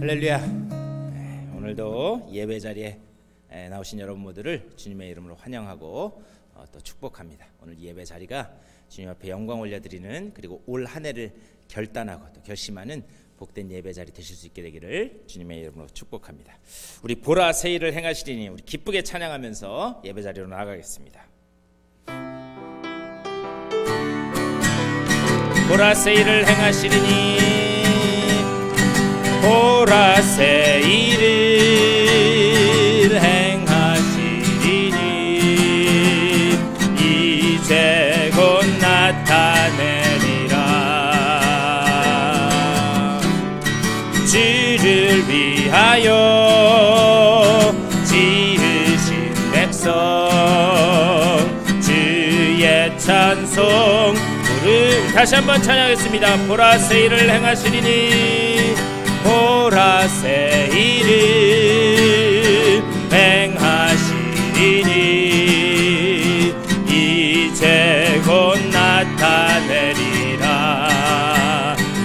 할렐루야. 오늘도 예배 자리에 나오신 여러분 모두를 주님의 이름으로 환영하고 또 축복합니다. 오늘 예배 자리가 주님 앞에 영광 올려드리는, 그리고 올 한 해를 결단하고 또 결심하는 복된 예배 자리 되실 수 있게 되기를 주님의 이름으로 축복합니다. 우리 보라 새 일을 행하시리니 우리 기쁘게 찬양하면서 예배 자리로 나아가겠습니다. 보라 새 일을 행하시리니 보라 새 일을 행하시리니 이제 곧 나타내리라. 주를 위하여 지으신 백성 주의 찬송 다시 한번 찬양하겠습니다. 보라 새 일을 행하시리니 보라 새 일을 행하시리니 이제 곧 나타내리라.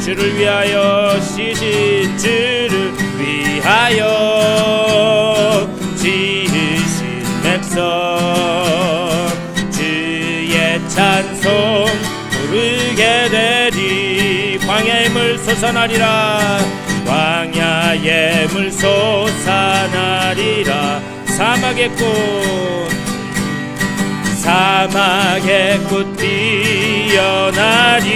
주를 위하여 지으신 주를 위하여 지으신 백성 주의 찬송 부르게 되리. 광야의 물 솟아나리라. 광야의 물 솟아나리라. 사막의 꽃 피어나리.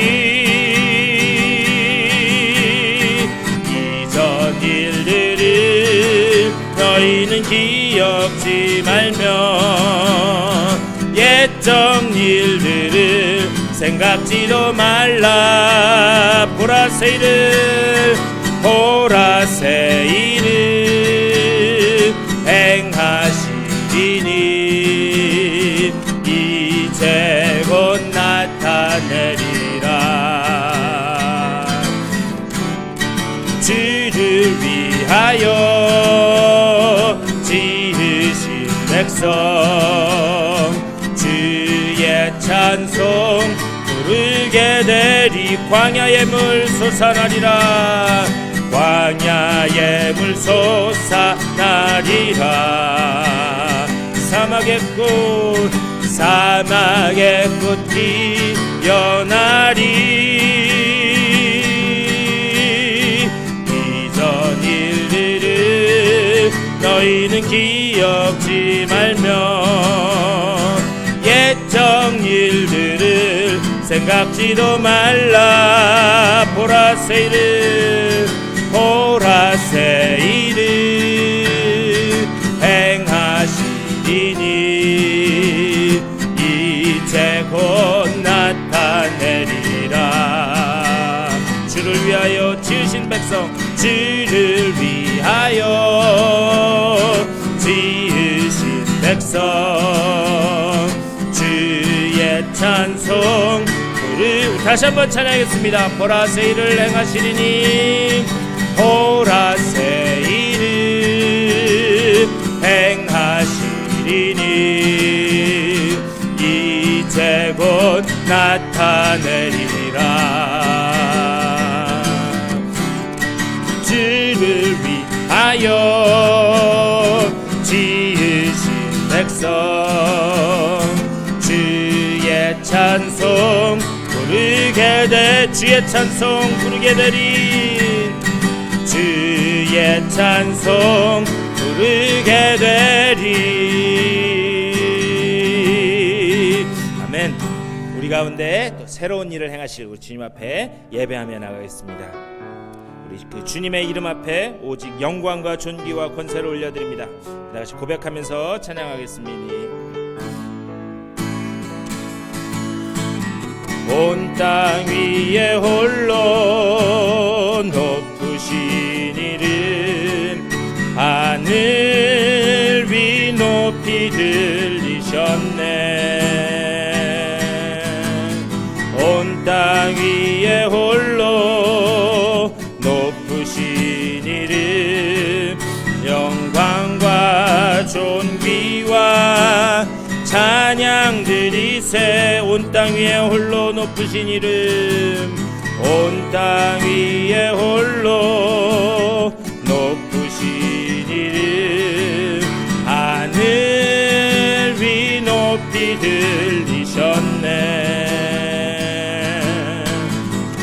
이전 일들을 너희는 기억지 말며 옛적 일들을 생각지도 말라. 보라 새 일을 보라 새 일을 행하시리니 이제 곧 나타내리라. 주를 위하여 지으신 백성 주의 찬송 부르게 되리. 광야의 물 솟아나리라. 광야의 물 솟아나리라. 사막의 꽃 피어나리. 이전 일들을 너희는 기억지 말며 옛적 일들을 생각지도 말라. 보라 새 일을 보라 새 일을 행하시리니 이제 곧 나타내리라. 주를 위하여 지으신 백성 주를 위하여 지으신 백성 주의 찬송 다시 한번 찬양하겠습니다. 보라 새 일을 행하시리니 보라 새 일을 행하시리니 이제 곧 나타내리라. 주를 위하여 지으신 백성 주의 찬송 부르게 되. 주의 찬송 부르게 되리. 주의 찬송 부르게 되리. 아멘. 우리 가운데 또 새로운 일을 행하실 우리 주님 앞에 예배하며 나가겠습니다. 우리 그 주님의 이름 앞에 오직 영광과 존귀와 권세를 올려드립니다. 다같이 고백하면서 찬양하겠습니다. 온 땅 위에 홀로 높으신 이름 하늘 위 높이 들리셨네. 온 땅 위에 홀로 높으신 이름 영광과 존귀와 찬양 드리세. 온 땅 위에 홀로 높으신 이름 온 땅 위에 홀로 들리셨네.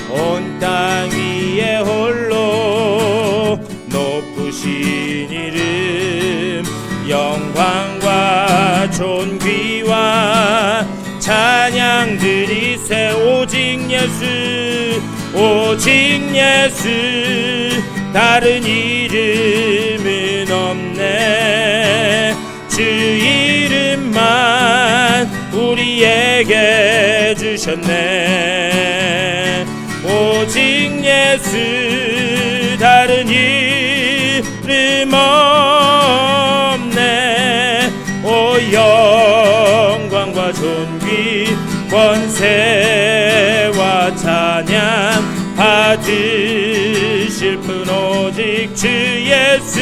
온 땅 위에 홀로 높으신 이름, 영광과 존귀와 찬양 드리세. 오직 예수, 오직 예수, 다른 이름은 없네. 주 이름만 우리에게 주셨네. 오직 예수, 다른 이름 없네. 오 영광과 존귀 권세와 찬양 받으실 분 오직 주 예수.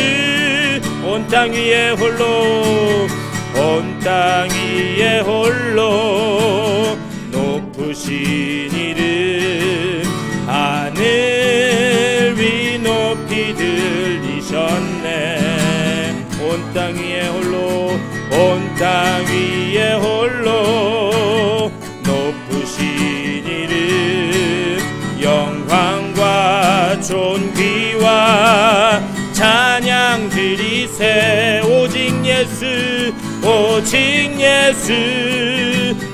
온 땅 위에 홀로, 온 땅 위에 홀로 높으신 이름, 하늘 위 높이 들리셨네. 온 땅 위에 홀로, 온 땅 위에 홀로 높으신 이름, 영광과 존귀와 찬양 드리세. 오직 예수, 오직 예수,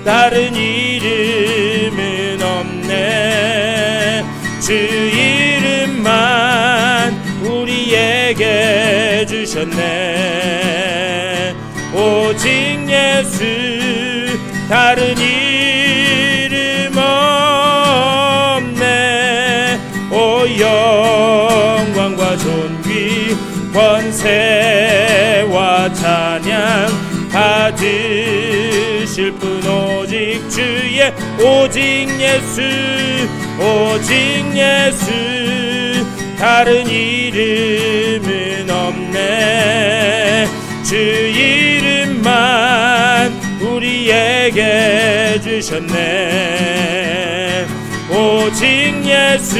다른 이름은 없네. 주 이름만 우리에게 주셨네. 오직 예수, 다른 이름 없네. 오 영광과 존귀 권세와 찬양 받으실 분 오직 주의, 오직 예수, 오직 예수, 다른 이름은 없네. 주 이름만 우리에게 주셨네. 오직 예수,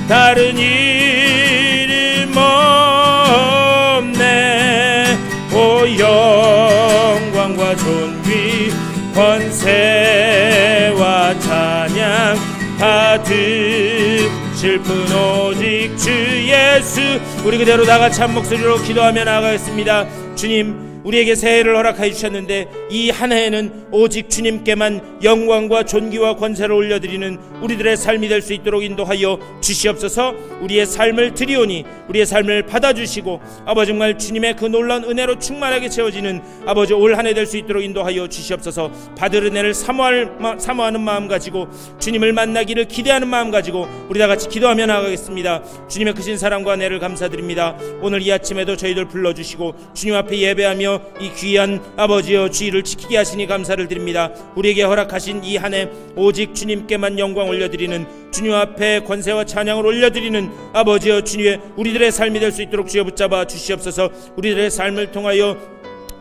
다른 이름 없네. 오 영광과 존귀 권세와 찬양 받으실 분 오직 주 예수. 우리 그대로 다같이 한 목소리로 기도하며 나아가겠습니다. 주님, 우리에게 새해를 허락하여 주셨는데 이 한 해에는 오직 주님께만 영광과 존귀와 권세를 올려드리는 우리들의 삶이 될 수 있도록 인도하여 주시옵소서. 우리의 삶을 드리오니 우리의 삶을 받아주시고 아버지 정말 주님의 그 놀라운 은혜로 충만하게 채워지는 아버지 올 한 해 될 수 있도록 인도하여 주시옵소서. 받을 은혜를 사모하는 마음 가지고 주님을 만나기를 기대하는 마음 가지고 우리 다같이 기도하며 나아가겠습니다. 주님의 크신 사랑과 은혜를 감사드립니다. 오늘 이 아침에도 저희들 불러주시고 주님 앞에 예배하며 이 귀한 아버지여 주의를 지키게 하시니 감사를 드립니다. 우리에게 허락하신 이 한 해 오직 주님께만 영광 올려드리는, 주님 앞에 권세와 찬양을 올려드리는 아버지여 주님의 우리들의 삶이 될 수 있도록 주여 붙잡아 주시옵소서. 우리들의 삶을 통하여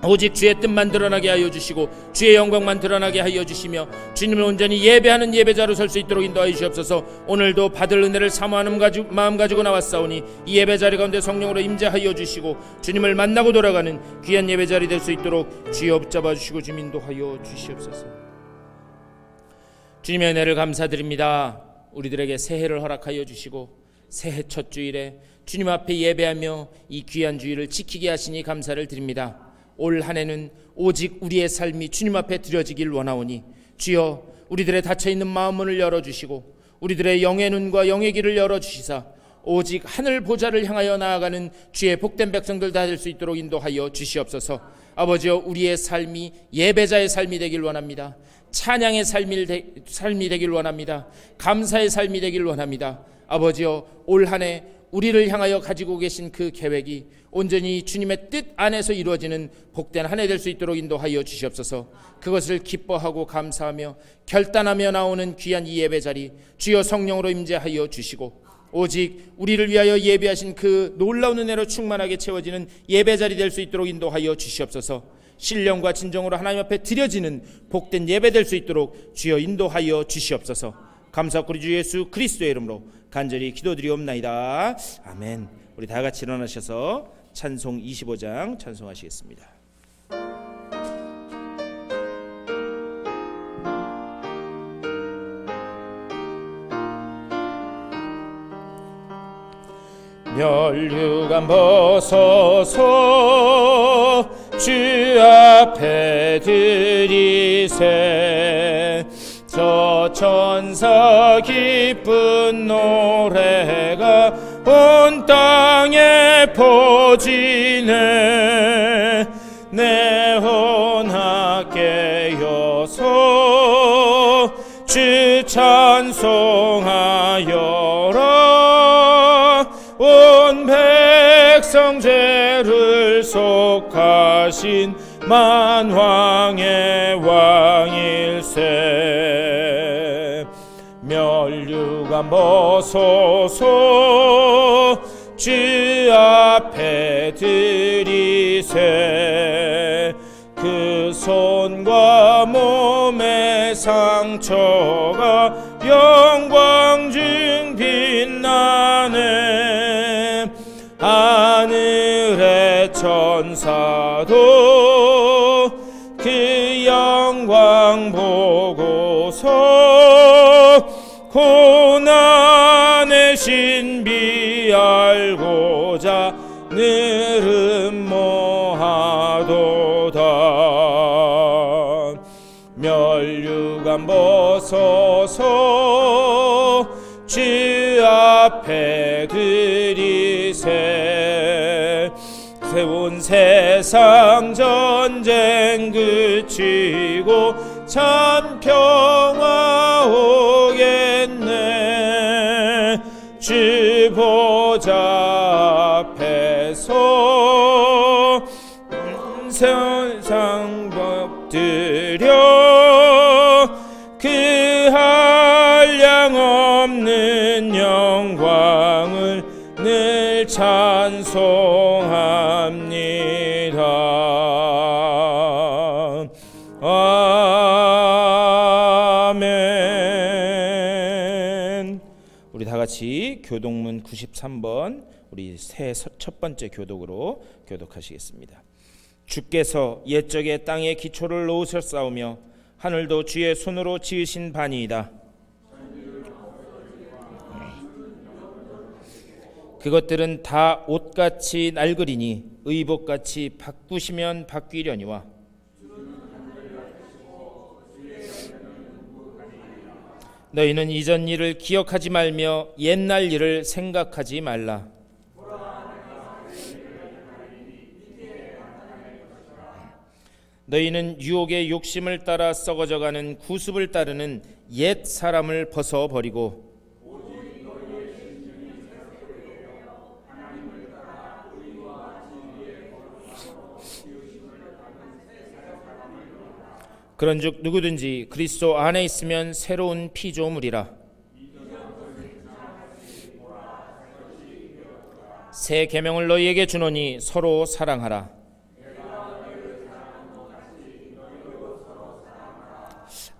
오직 주의 뜻만 드러나게 하여 주시고 주의 영광만 드러나게 하여 주시며 주님을 온전히 예배하는 예배자로 설 수 있도록 인도하여 주시옵소서. 오늘도 받을 은혜를 사모하는 마음 가지고 나왔사오니 이 예배자리 가운데 성령으로 임재하여 주시고 주님을 만나고 돌아가는 귀한 예배자리 될 수 있도록 주여 붙잡아 주시고 주님 인도하여 주시옵소서. 주님의 은혜를 감사드립니다. 우리들에게 새해를 허락하여 주시고 새해 첫 주일에 주님 앞에 예배하며 이 귀한 주일을 지키게 하시니 감사를 드립니다. 올 한 해는 오직 우리의 삶이 주님 앞에 드려지길 원하오니 주여 우리들의 닫혀있는 마음문을 열어주시고 우리들의 영의 눈과 영의 귀를 열어주시사 오직 하늘 보좌를 향하여 나아가는 주의 복된 백성들 다 될 수 있도록 인도하여 주시옵소서. 아버지여 우리의 삶이 예배자의 삶이 되길 원합니다. 찬양의 삶이 되길 원합니다. 감사의 삶이 되길 원합니다. 아버지여 올 한 해 우리를 향하여 가지고 계신 그 계획이 온전히 주님의 뜻 안에서 이루어지는 복된 한 해 될 수 있도록 인도하여 주시옵소서. 그것을 기뻐하고 감사하며 결단하며 나오는 귀한 이 예배자리 주여 성령으로 임재하여 주시고 오직 우리를 위하여 예배하신 그 놀라운 은혜로 충만하게 채워지는 예배자리 될 수 있도록 인도하여 주시옵소서. 신령과 진정으로 하나님 앞에 드려지는 복된 예배 될 수 있도록 주여 인도하여 주시옵소서. 감사하고 우리 주 예수 그리스도의 이름으로 간절히 기도드리옵나이다. 아멘. 우리 다 같이 일어나셔서 찬송 25장 찬송하시겠습니다. 멸류관 벗어서 주 앞에 드리세. 저 천사 기쁜 노래가 온 땅에 퍼지네. 내 혼아 깨어서 주 찬송하여라. 온 백성 죄를 속하신 만왕의 왕일세. 멸류관 벗어서 주 앞에 드리세. 그 손과 몸의 상처가 영광 중 빛나네. 하늘의 천사도 그 영광 보고서 고난의 신비 알고자 늘 음모하도다. 멸류관 벗어서 주 앞에 드리세. 온 세상 전쟁 그치고 참 평화 오겠네. 주 보좌 앞에서 세상 엎드려 그 한량 없는 영광을 늘 찬송합니다. 아멘. 우리 다 같이 교독문 93번 우리 새 첫 번째 교독으로 교독하시겠습니다. 주께서 옛적에 땅에 기초를 놓으셨사오며 하늘도 주의 손으로 지으신 바니이다. 그것들은 다 옷같이 낡으리니 의복같이 바꾸시면 바뀌려니와 너희는 이전 일을 기억하지 말며 옛날 일을 생각하지 말라. 너희는 유혹의 욕심을 따라 썩어져가는 구습을 따르는 옛 사람을 벗어버리고 그런즉 누구든지 그리스도 안에 있으면 새로운 피조물이라. 새 계명을 너희에게 주노니 서로 사랑하라.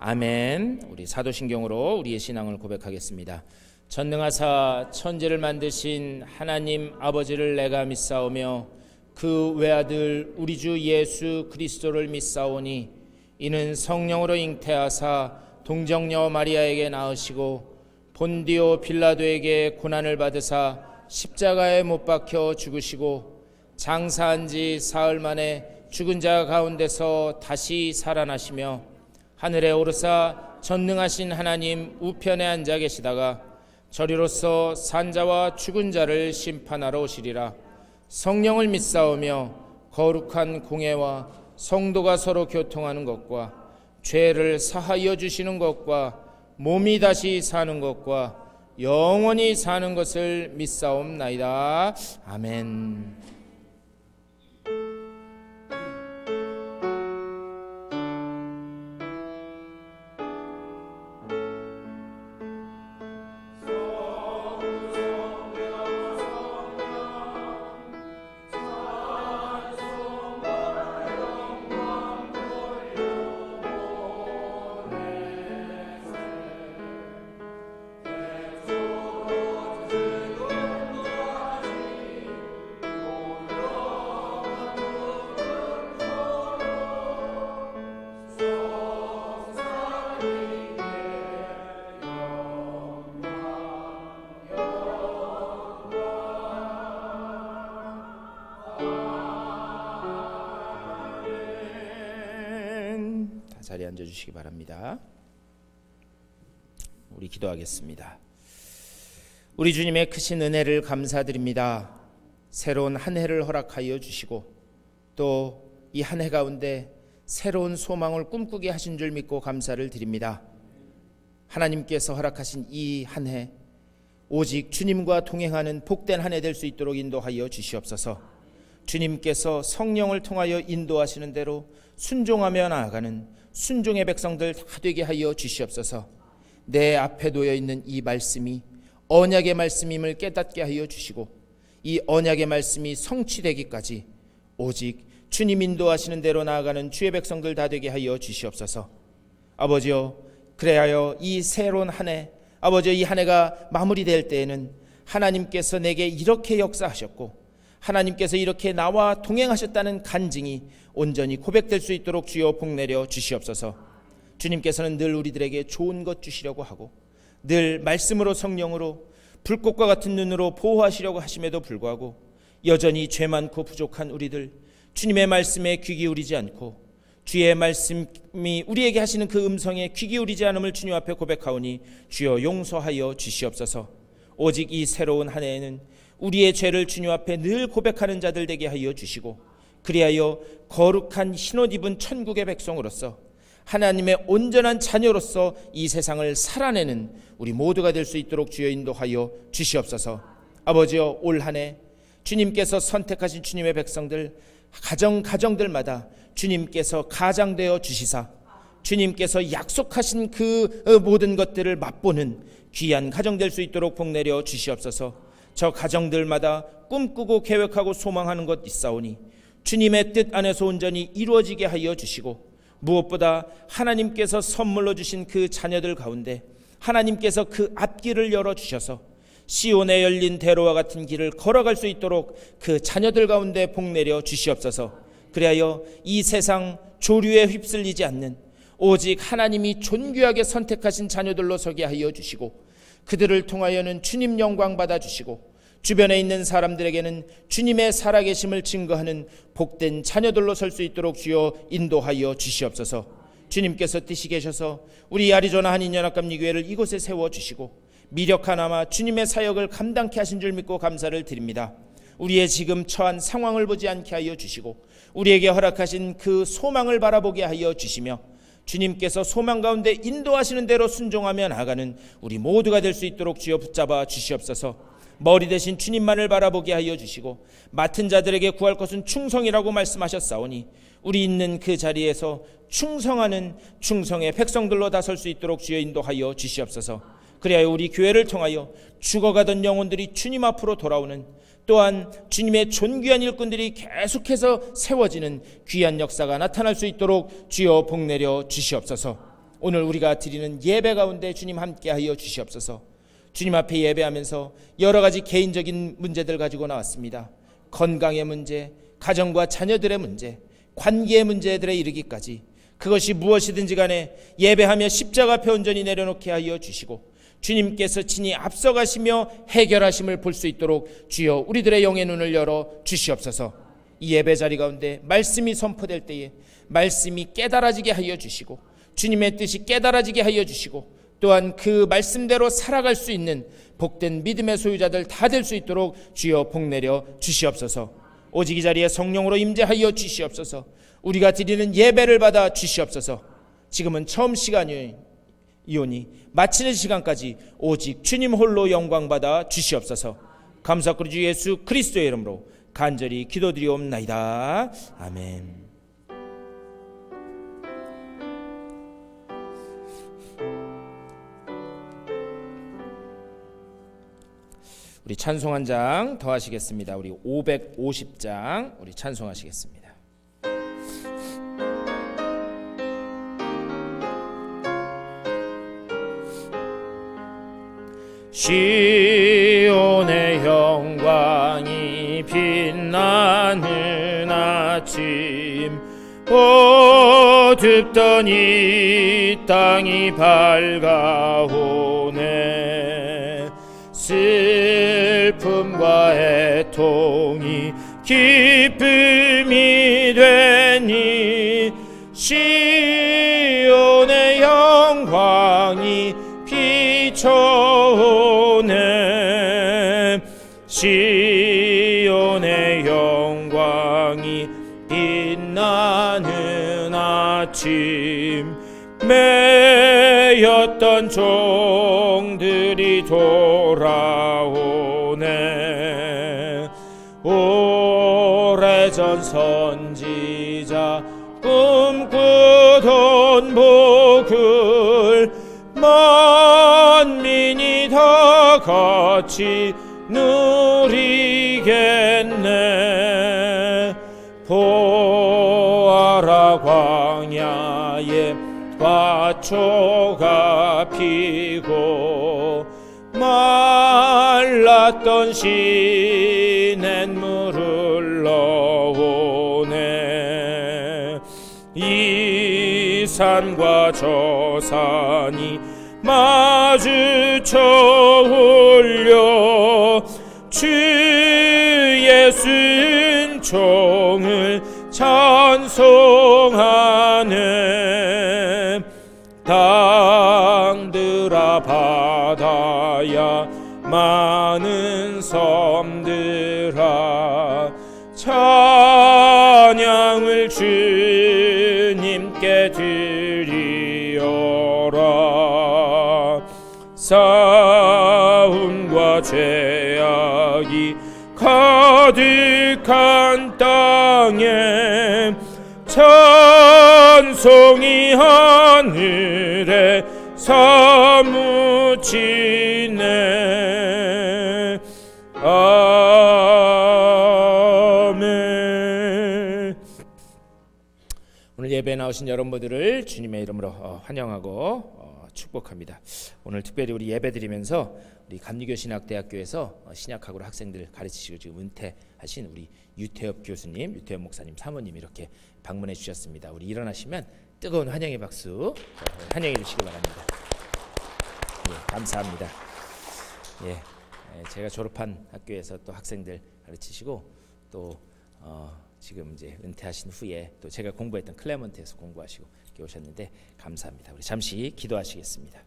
아멘. 우리 사도신경으로 우리의 신앙을 고백하겠습니다. 전능하사 천지를 만드신 하나님 아버지를 내가 믿사오며 그 외아들 우리 주 예수 그리스도를 믿사오니 이는 성령으로 잉태하사 동정녀 마리아에게 낳으시고 본디오 빌라도에게 고난을 받으사 십자가에 못 박혀 죽으시고 장사한 지 사흘 만에 죽은 자 가운데서 다시 살아나시며 하늘에 오르사 전능하신 하나님 우편에 앉아 계시다가 저리로서 산자와 죽은 자를 심판하러 오시리라. 성령을 믿사오며 거룩한 공회와 성도가 서로 교통하는 것과 죄를 사하여 주시는 것과 몸이 다시 사는 것과 영원히 사는 것을 믿사옵나이다. 아멘. 자리에 앉아주시기 바랍니다. 우리 기도하겠습니다. 우리 주님의 크신 은혜를 감사드립니다. 새로운 한 해를 허락하여 주시고 또 이 한 해 가운데 새로운 소망을 꿈꾸게 하신 줄 믿고 감사를 드립니다. 하나님께서 허락하신 이 한 해 오직 주님과 동행하는 복된 한 해 될 수 있도록 인도하여 주시옵소서. 주님께서 성령을 통하여 인도하시는 대로 순종하며 나아가는 순종의 백성들 다 되게 하여 주시옵소서. 내 앞에 놓여 있는 이 말씀이 언약의 말씀임을 깨닫게 하여 주시고 이 언약의 말씀이 성취되기까지 오직 주님 인도하시는 대로 나아가는 주의 백성들 다 되게 하여 주시옵소서. 아버지여, 그래하여 이 새로운 한 해, 아버지여, 이 한 해가 마무리될 때에는 하나님께서 내게 이렇게 역사하셨고 하나님께서 이렇게 나와 동행하셨다는 간증이 온전히 고백될 수 있도록 주여 복내려 주시옵소서. 주님께서는 늘 우리들에게 좋은 것 주시려고 하고 늘 말씀으로 성령으로 불꽃과 같은 눈으로 보호하시려고 하심에도 불구하고 여전히 죄 많고 부족한 우리들, 주님의 말씀에 귀 기울이지 않고 주의 말씀이 우리에게 하시는 그 음성에 귀 기울이지 않음을 주님 앞에 고백하오니 주여 용서하여 주시옵소서. 오직 이 새로운 한 해에는 우리의 죄를 주님 앞에 늘 고백하는 자들 되게 하여 주시고 그리하여 거룩한 흰옷 입은 천국의 백성으로서 하나님의 온전한 자녀로서 이 세상을 살아내는 우리 모두가 될 수 있도록 주여 인도하여 주시옵소서. 아버지여, 올 한 해 주님께서 선택하신 주님의 백성들 가정들마다 주님께서 가장되어 주시사 주님께서 약속하신 그 모든 것들을 맛보는 귀한 가정 될 수 있도록 복내려 주시옵소서. 저 가정들마다 꿈꾸고 계획하고 소망하는 것 있사오니 주님의 뜻 안에서 온전히 이루어지게 하여 주시고 무엇보다 하나님께서 선물로 주신 그 자녀들 가운데 하나님께서 그 앞길을 열어주셔서 시온에 열린 대로와 같은 길을 걸어갈 수 있도록 그 자녀들 가운데 복내려 주시옵소서. 그리하여 이 세상 조류에 휩쓸리지 않는 오직 하나님이 존귀하게 선택하신 자녀들로 서게 하여 주시고 그들을 통하여는 주님 영광 받아 주시고 주변에 있는 사람들에게는 주님의 살아계심을 증거하는 복된 자녀들로 설 수 있도록 주여 인도하여 주시옵소서. 주님께서 뜻이 계셔서 우리 아리조나 한인연합감리교회를 이곳에 세워주시고 미력 하나마 주님의 사역을 감당케 하신 줄 믿고 감사를 드립니다. 우리의 지금 처한 상황을 보지 않게 하여 주시고 우리에게 허락하신 그 소망을 바라보게 하여 주시며 주님께서 소망 가운데 인도하시는 대로 순종하며 나아가는 우리 모두가 될 수 있도록 주여 붙잡아 주시옵소서. 머리 대신 주님만을 바라보게 하여 주시고 맡은 자들에게 구할 것은 충성이라고 말씀하셨사오니 우리 있는 그 자리에서 충성하는 충성의 백성들로 다 설 수 있도록 주여 인도하여 주시옵소서. 그리하여 우리 교회를 통하여 죽어가던 영혼들이 주님 앞으로 돌아오는 또한 주님의 존귀한 일꾼들이 계속해서 세워지는 귀한 역사가 나타날 수 있도록 주여 복내려 주시옵소서. 오늘 우리가 드리는 예배 가운데 주님 함께하여 주시옵소서. 주님 앞에 예배하면서 여러 가지 개인적인 문제들 가지고 나왔습니다. 건강의 문제, 가정과 자녀들의 문제, 관계의 문제들에 이르기까지 그것이 무엇이든지 간에 예배하며 십자가 앞에 온전히 내려놓게 하여 주시고 주님께서 친히 앞서가시며 해결하심을 볼 수 있도록 주여 우리들의 영의 눈을 열어 주시옵소서. 이 예배 자리 가운데 말씀이 선포될 때에 말씀이 깨달아지게 하여 주시고 주님의 뜻이 깨달아지게 하여 주시고 또한 그 말씀대로 살아갈 수 있는 복된 믿음의 소유자들 다 될 수 있도록 주여 복내려 주시옵소서. 오직 이 자리에 성령으로 임재하여 주시옵소서. 우리가 드리는 예배를 받아 주시옵소서. 지금은 처음 시간이오니 마치는 시간까지 오직 주님 홀로 영광받아 주시옵소서. 감사드리고 주 예수 그리스도의 이름으로 간절히 기도드리옵나이다. 아멘. 우리 찬송 한 장 더 하시겠습니다. 우리 550장 우리 찬송하시겠습니다. 시온의 영광이 빛나는 아침 어둡던 이 땅이 밝아오네. 슬픔과 애통이 기쁨이 되니 시온의 마침 매였던 종들이 돌아오네. 오래전 선지자 꿈꾸던 복을 만민이 다 같이 누리겠네. 보아라 광야에 화초가 피고 말랐던 시냇물을 흘러오네. 이 산과 저 산이 마주쳐 올려 주의 순종을 찬송하네. 땅들아 바다야 많은 섬들아 찬양을 주님께 드리어라. 싸움과 죄악이 가득한 땅에 찬송이 하늘에 사무치네. 아멘. 오늘 예배에 나오신 여러분들을 주님의 이름으로 환영하고 축복합니다. 오늘 특별히 우리 예배 드리면서 우리 감리교신학대학교에서 신약학으로 학생들 가르치시고 지금 은퇴하신 우리 유태엽 교수님, 유태엽 목사님, 사모님 이렇게 방문해 주셨습니다. 우리 일어나시면 뜨거운 환영의 박수 환영해 주시기 바랍니다. 예, 감사합니다. 예, 제가 졸업한 학교에서 또 학생들 가르치시고 또 지금 이제 은퇴하신 후에 또 제가 공부했던 클레먼트에서 공부하시고 이렇게 오셨는데 감사합니다. 우리 잠시 기도하시겠습니다.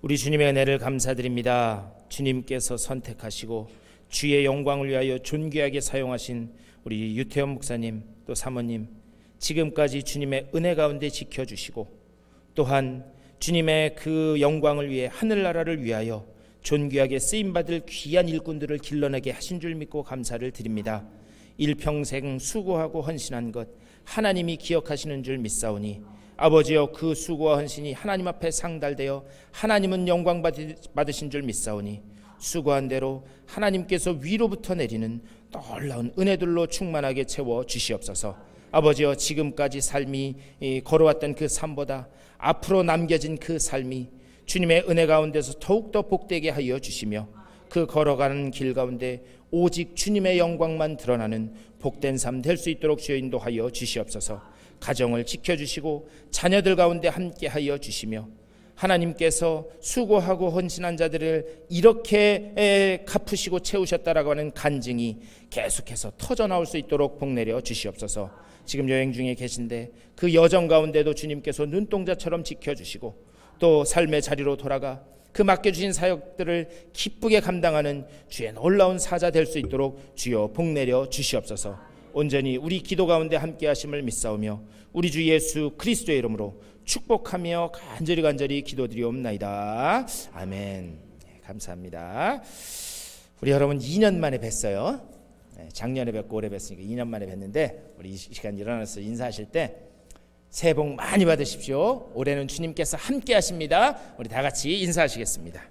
우리 주님의 은혜를 감사드립니다. 주님께서 선택하시고 주의 영광을 위하여 존귀하게 사용하신 우리 유태현 목사님 또 사모님 지금까지 주님의 은혜 가운데 지켜주시고 또한 주님의 그 영광을 위해 하늘나라를 위하여 존귀하게 쓰임받을 귀한 일꾼들을 길러내게 하신 줄 믿고 감사를 드립니다. 일평생 수고하고 헌신한 것 하나님이 기억하시는 줄 믿사오니 아버지여 그 수고와 헌신이 하나님 앞에 상달되어 하나님은 영광 받으신 줄 믿사오니 수고한 대로 하나님께서 위로부터 내리는 놀라운 은혜들로 충만하게 채워 주시옵소서. 아버지여 지금까지 삶이 걸어왔던 그 삶보다 앞으로 남겨진 그 삶이 주님의 은혜 가운데서 더욱더 복되게 하여 주시며 그 걸어가는 길 가운데 오직 주님의 영광만 드러나는 복된 삶 될 수 있도록 주여 인도하여 주시옵소서. 가정을 지켜주시고 자녀들 가운데 함께 하여 주시며 하나님께서 수고하고 헌신한 자들을 이렇게 갚으시고 채우셨다라고 하는 간증이 계속해서 터져나올 수 있도록 복내려 주시옵소서. 지금 여행 중에 계신데 그 여정 가운데도 주님께서 눈동자처럼 지켜주시고 또 삶의 자리로 돌아가 그 맡겨주신 사역들을 기쁘게 감당하는 주의 놀라운 사자 될 수 있도록 주여 복내려 주시옵소서. 온전히 우리 기도 가운데 함께 하심을 믿사오며 우리 주 예수 그리스도의 이름으로 축복하며 간절히 기도드리옵나이다. 아멘. 감사합니다. 우리 여러분 2년 만에 뵀어요. 작년에 뵙고 올해 뵀으니까 2년 만에 뵀는데 우리 이 시간 일어나서 인사하실 때 새해 복 많이 받으십시오. 올해는 주님께서 함께 하십니다. 우리 다 같이 인사하시겠습니다.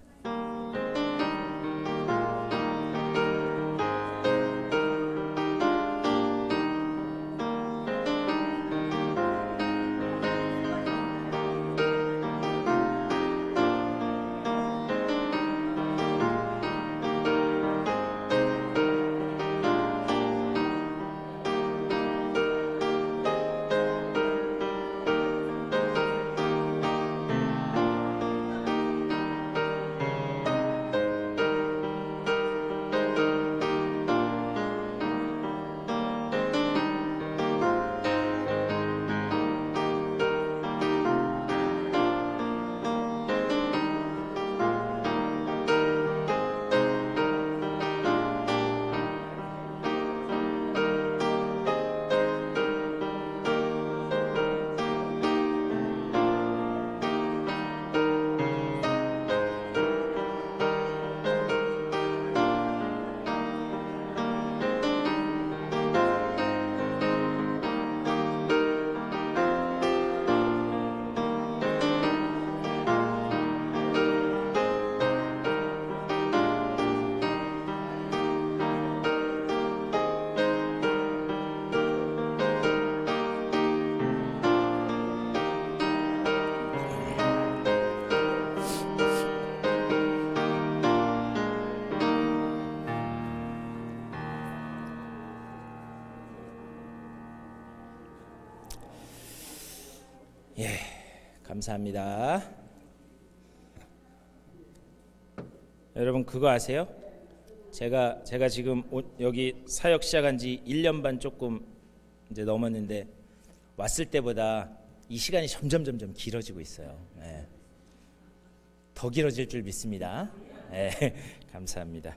예, 감사합니다. 여러분 그거 아세요? 제가 지금 여기 사역 시작한 지 1년 반 조금 이제 넘었는데 왔을 때보다 이 시간이 점점 길어지고 있어요. 예. 더 길어질 줄 믿습니다. 예, 감사합니다.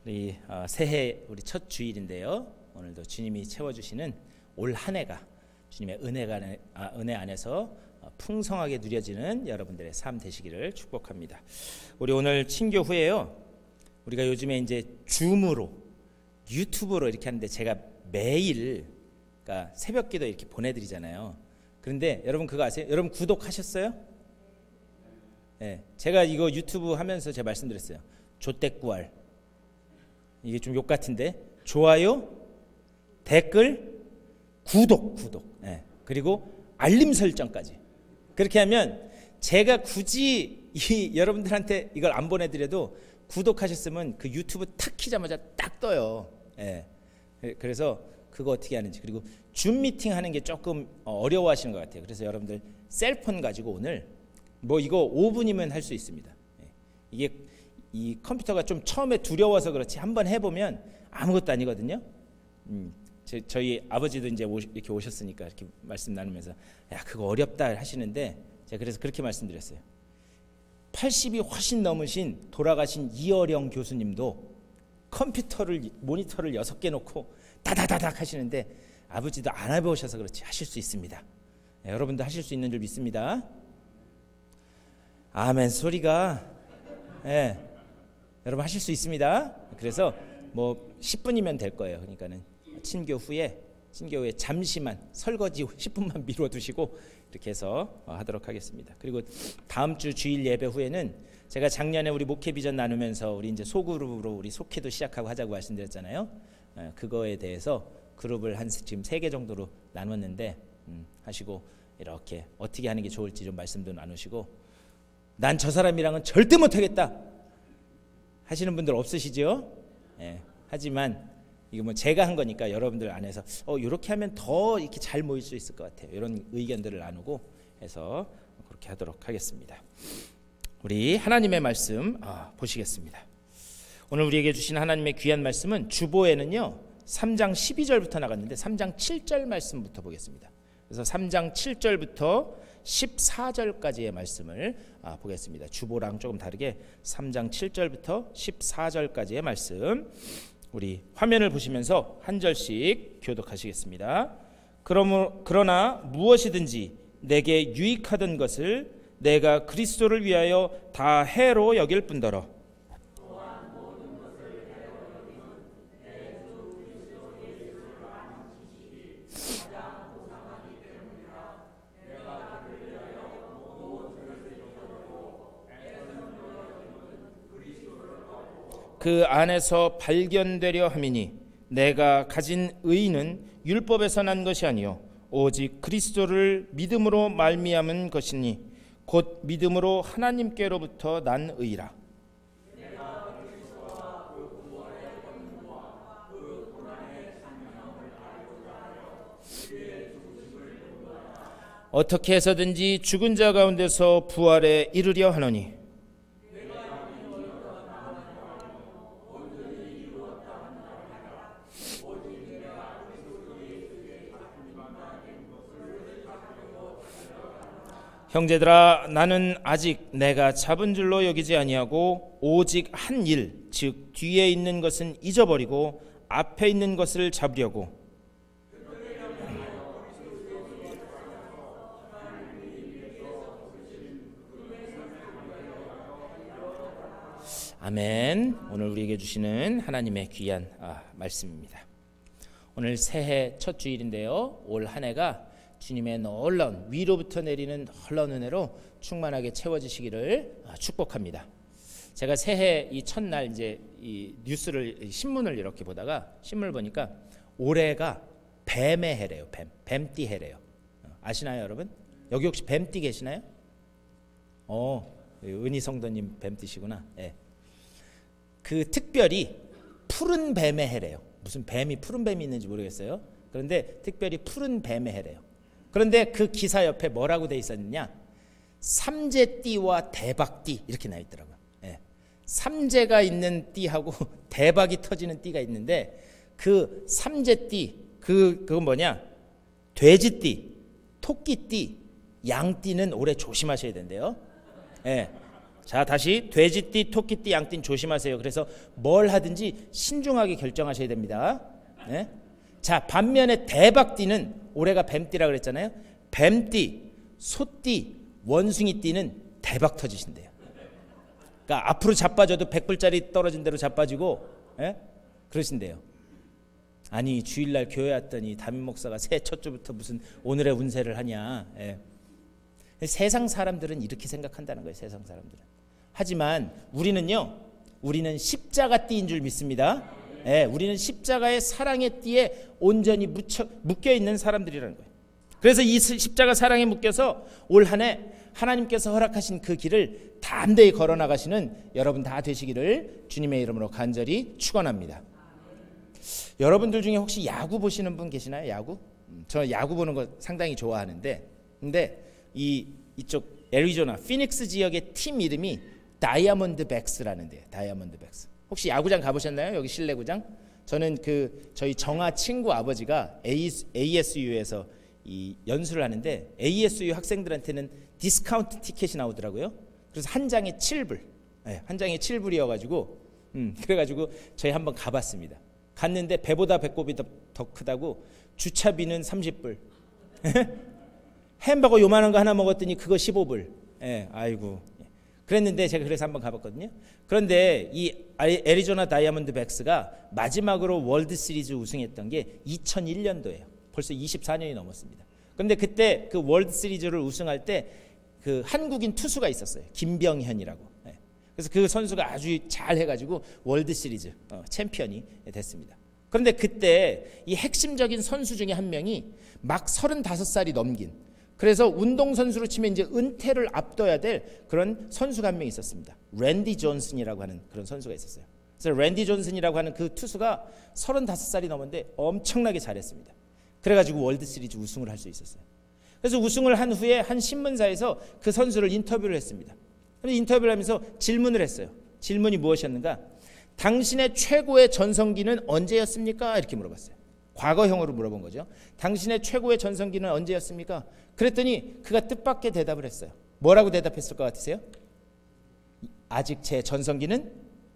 우리 새해 우리 첫 주일인데요. 오늘도 주님이 채워주시는 올 한 해가 주님의 은혜 안에서 풍성하게 누려지는 여러분들의 삶 되시기를 축복합니다. 우리 오늘 친교 후에요. 우리가 요즘에 이제 줌으로 유튜브로 이렇게 하는데 제가 매일 그러니까 새벽기도 이렇게 보내드리잖아요. 그런데 여러분 그거 아세요? 여러분 구독하셨어요? 네, 제가 이거 유튜브 하면서 제가 말씀드렸어요. 조떼꾸알 이게 좀 욕 같은데 좋아요, 댓글, 구독. 네, 그리고 알림 설정까지. 그렇게 하면 제가 굳이 여러분들한테 이걸 안 보내드려도 구독하셨으면 그 유튜브 탁 키자마자 딱 떠요. 예. 그래서 그거 어떻게 하는지 그리고 줌 미팅 하는 게 조금 어려워하시는 것 같아요. 그래서 여러분들 셀폰 가지고 오늘 뭐 이거 5분이면 할 수 있습니다. 예. 이게 이 컴퓨터가 좀 처음에 두려워서 그렇지 한번 해보면 아무것도 아니거든요. 저희 아버지도 이제 이렇게 오셨으니까 이렇게 말씀 나누면서 야 그거 어렵다 하시는데 제가 그래서 그렇게 말씀드렸어요. 80이 훨씬 넘으신 돌아가신 이어령 교수님도 모니터를 6개 놓고 다다다닥 하시는데 아버지도 안 해보셔서 그렇지 하실 수 있습니다. 네, 여러분도 하실 수 있는 줄 믿습니다. 아멘 소리가 네, 여러분 하실 수 있습니다. 그래서 뭐 10분이면 될 거예요. 그러니까는 친교 후에 잠시만 설거지 10분만 미뤄두시고 이렇게 해서 하도록 하겠습니다. 그리고 다음 주 주일 예배 후에는 제가 작년에 우리 목회 비전 나누면서 우리 이제 소그룹으로 우리 속회도 시작하고 하자고 말씀드렸잖아요. 그거에 대해서 그룹을 지금 3개 정도로 나눴는데 하시고 이렇게 어떻게 하는 게 좋을지 좀 말씀도 나누시고 난 저 사람이랑은 절대 못하겠다 하시는 분들 없으시죠? 예, 하지만 이거 뭐 제가 한 거니까 여러분들 안에서 이렇게 하면 더 이렇게 잘 모일 수 있을 것 같아요. 이런 의견들을 나누고 해서 그렇게 하도록 하겠습니다. 우리 하나님의 말씀 보시겠습니다. 오늘 우리에게 주신 하나님의 귀한 말씀은 주보에는요 3장 12절부터 나갔는데 3장 7절 말씀부터 보겠습니다. 그래서 3장 7절부터 14절까지의 말씀을 보겠습니다. 주보랑 조금 다르게 3장 7절부터 14절까지의 말씀 우리 화면을 보시면서 한 절씩 교독하시겠습니다. 그러나 무엇이든지 내게 유익하던 것을 내가 그리스도를 위하여 다 해로 여길 뿐더러 그 안에서 발견되려 함이니 내가 가진 의는 율법에서 난 것이 아니요 오직 그리스도를 믿음으로 말미암은 것이니 곧 믿음으로 하나님께로부터 난 의라. 어떻게 해서든지 죽은 자 가운데서 부활에 이르려 하노니 형제들아 나는 아직 내가 잡은 줄로 여기지 아니하고 오직 한 일 즉 뒤에 있는 것은 잊어버리고 앞에 있는 것을 잡으려고 아멘. 오늘 우리에게 주시는 하나님의 귀한 말씀입니다. 오늘 새해 첫 주일인데요. 올 한 해가 주님의 놀라운 위로부터 내리는 놀라운 은혜로 충만하게 채워지시기를 축복합니다. 제가 새해 이 첫날 이제 이 뉴스를 신문을 이렇게 보다가 신문을 보니까 올해가 뱀의 해래요. 뱀띠 해래요. 아시나요, 여러분? 여기 혹시 뱀띠 계시나요? 은희 성도님 뱀띠시구나. 네. 그 특별히 푸른 뱀의 해래요. 무슨 뱀이 푸른 뱀이 있는지 모르겠어요. 그런데 특별히 푸른 뱀의 해래요. 그런데 그 기사 옆에 뭐라고 돼 있었느냐? 삼재띠와 대박띠 이렇게 나와 있더라고요. 예. 삼재가 있는 띠하고 대박이 터지는 띠가 있는데 그 삼재띠 그건 뭐냐? 돼지띠, 토끼띠, 양띠는 올해 조심하셔야 된대요. 예. 자, 다시 돼지띠, 토끼띠, 양띠는 조심하세요. 그래서 뭘 하든지 신중하게 결정하셔야 됩니다. 예? 자, 반면에 대박띠는 올해가 뱀띠라 그랬잖아요. 뱀띠, 소띠, 원숭이띠는 대박 터지신대요. 그러니까 앞으로 자빠져도 100불짜리 떨어진 대로 자빠지고, 예? 그러신대요. 아니, 주일날 교회 왔더니 담임 목사가 새해 첫 주부터 무슨 오늘의 운세를 하냐. 예. 세상 사람들은 이렇게 생각한다는 거예요. 세상 사람들은. 하지만 우리는 십자가 띠인 줄 믿습니다. 예, 우리는 십자가의 사랑의 띠에 온전히 묶여 있는 사람들이라는 거예요. 그래서 이 십자가 사랑에 묶여서 올 한 해 하나님께서 허락하신 그 길을 담대히 걸어나가시는 여러분 다 되시기를 주님의 이름으로 간절히 축원합니다. 여러분들 중에 혹시 야구 보시는 분 계시나요? 야구? 저 야구 보는 거 상당히 좋아하는데, 근데 이쪽 애리조나 피닉스 지역의 팀 이름이 다이아몬드백스라는 데요. 다이아몬드백스. 혹시 야구장 가보셨나요? 여기 실내구장? 저는 저희 정아 친구 아버지가 ASU에서 이 연수를 하는데 ASU 학생들한테는 디스카운트 티켓이 나오더라고요. 그래서 한 장에 7불, 한 장에 7불이어가지고 그래가지고 저희 한번 가봤습니다. 갔는데 배보다 배꼽이 더 크다고 주차비는 30불. 햄버거 요만한 거 하나 먹었더니 그거 15불. 아이고. 그랬는데 제가 그래서 한번 가봤거든요. 그런데 이 애리조나 다이아몬드백스가 마지막으로 월드 시리즈 우승했던 게 2001년도예요. 벌써 24년이 넘었습니다. 그런데 그때 그 월드 시리즈를 우승할 때 그 한국인 투수가 있었어요. 김병현이라고. 그래서 그 선수가 아주 잘 해가지고 월드 시리즈 챔피언이 됐습니다. 그런데 그때 이 핵심적인 선수 중에 한 명이 막 35살이 넘긴, 그래서 운동선수로 치면 이제 은퇴를 앞둬야 될 그런 선수가 한 명 있었습니다. 랜디 존슨이라고 하는 그런 선수가 있었어요. 그래서 랜디 존슨이라고 하는 그 투수가 35살이 넘었는데 엄청나게 잘했습니다. 그래가지고 월드 시리즈 우승을 할 수 있었어요. 그래서 우승을 한 후에 한 신문사에서 그 선수를 인터뷰를 했습니다. 그래서 인터뷰를 하면서 질문을 했어요. 질문이 무엇이었는가? 당신의 최고의 전성기는 언제였습니까? 이렇게 물어봤어요. 과거형으로 물어본 거죠. 당신의 최고의 전성기는 언제였습니까? 그랬더니 그가 뜻밖의 대답을 했어요. 뭐라고 대답했을 것 같으세요? 아직 제 전성기는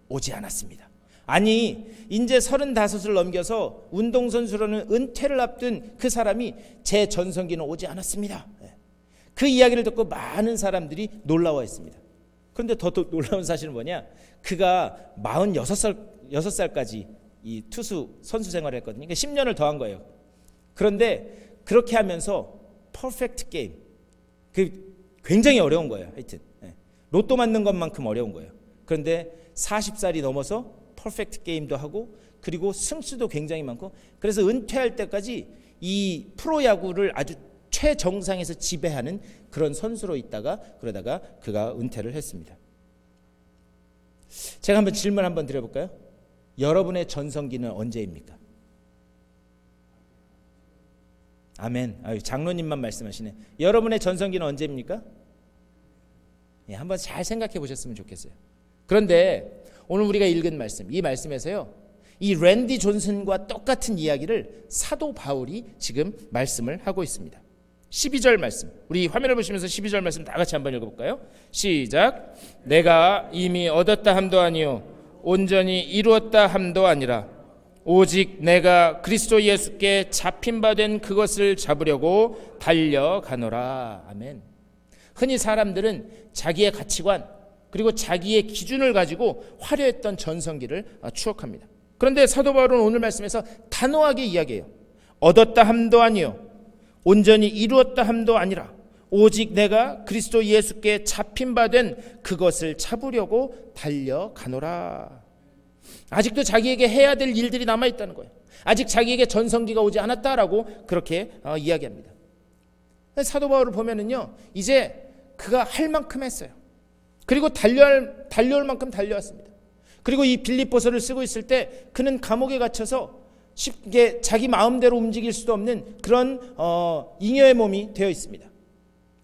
오지 않았습니다. 아니, 이제 35을 넘겨서 운동선수로는 은퇴를 앞둔 그 사람이 제 전성기는 오지 않았습니다. 그 이야기를 듣고 많은 사람들이 놀라워했습니다. 그런데 더 놀라운 사실은 뭐냐? 그가 46살까지 이 투수 선수 생활을 했거든요. 그러니까 10년을 더한 거예요. 그런데 그렇게 하면서 퍼펙트 게임, 굉장히 어려운 거예요. 하여튼 로또 맞는 것만큼 어려운 거예요. 그런데 40살이 넘어서 퍼펙트 게임도 하고, 그리고 승수도 굉장히 많고, 그래서 은퇴할 때까지 이 프로야구를 아주 최정상에서 지배하는 그런 선수로 있다가 그러다가 그가 은퇴를 했습니다. 제가 한번 질문 한번 드려볼까요? 여러분의 전성기는 언제입니까? 아멘. 장로님만 말씀하시네. 여러분의 전성기는 언제입니까? 한번 잘 생각해 보셨으면 좋겠어요. 그런데 오늘 우리가 읽은 말씀, 이 말씀에서요, 이 랜디 존슨과 똑같은 이야기를 사도 바울이 지금 말씀을 하고 있습니다. 12절 말씀, 우리 화면을 보시면서 12절 말씀 다 같이 한번 읽어볼까요? 시작. 내가 이미 얻었다 함도 아니요 온전히 이루었다 함도 아니라 오직 내가 그리스도 예수께 잡힌 바 된 그것을 잡으려고 달려가노라. 아멘. 흔히 사람들은 자기의 가치관 그리고 자기의 기준을 가지고 화려했던 전성기를 추억합니다. 그런데 사도 바울은 오늘 말씀에서 단호하게 이야기해요. 얻었다 함도 아니요 온전히 이루었다 함도 아니라 오직 내가 그리스도 예수께 잡힌 바 된 그것을 잡으려고 달려가노라. 아직도 자기에게 해야 될 일들이 남아있다는 거예요. 아직 자기에게 전성기가 오지 않았다라고 그렇게 이야기합니다. 사도 바울을 보면은요, 이제 그가 할 만큼 했어요. 그리고 달려올 만큼 달려왔습니다. 그리고 이 빌립보서를 쓰고 있을 때 그는 감옥에 갇혀서 쉽게 자기 마음대로 움직일 수도 없는 그런 잉여의 몸이 되어 있습니다.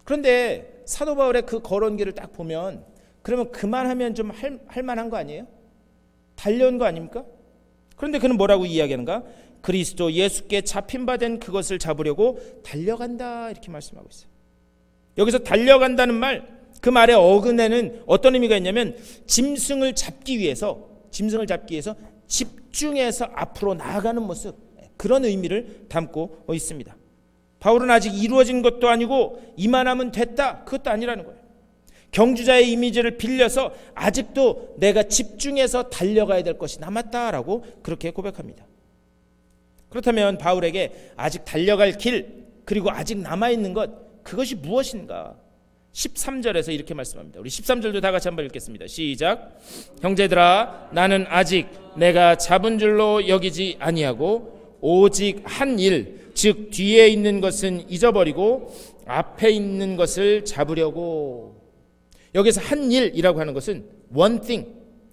그런데 사도 바울의 그 걸어온기를 딱 보면 그러면 그만하면 좀 할 만한 거 아니에요? 달려온 거 아닙니까? 그런데 그는 뭐라고 이야기하는가? 그리스도 예수께 잡힌 바 된 그것을 잡으려고 달려간다 이렇게 말씀하고 있어요. 여기서 달려간다는 말, 그 말의 어근에는 어떤 의미가 있냐면 짐승을 잡기 위해서 집중해서 앞으로 나아가는 모습, 그런 의미를 담고 있습니다. 바울은 아직 이루어진 것도 아니고 이만하면 됐다, 그것도 아니라는 거예요. 경주자의 이미지를 빌려서 아직도 내가 집중해서 달려가야 될 것이 남았다라고 그렇게 고백합니다. 그렇다면 바울에게 아직 달려갈 길, 그리고 아직 남아있는 것, 그것이 무엇인가? 13절에서 이렇게 말씀합니다. 우리 13절도 다 같이 한번 읽겠습니다. 시작. 형제들아, 나는 아직 내가 잡은 줄로 여기지 아니하고 오직 한 일, 즉 뒤에 있는 것은 잊어버리고 앞에 있는 것을 잡으려고. 여기서 한 일이라고 하는 것은 one thing,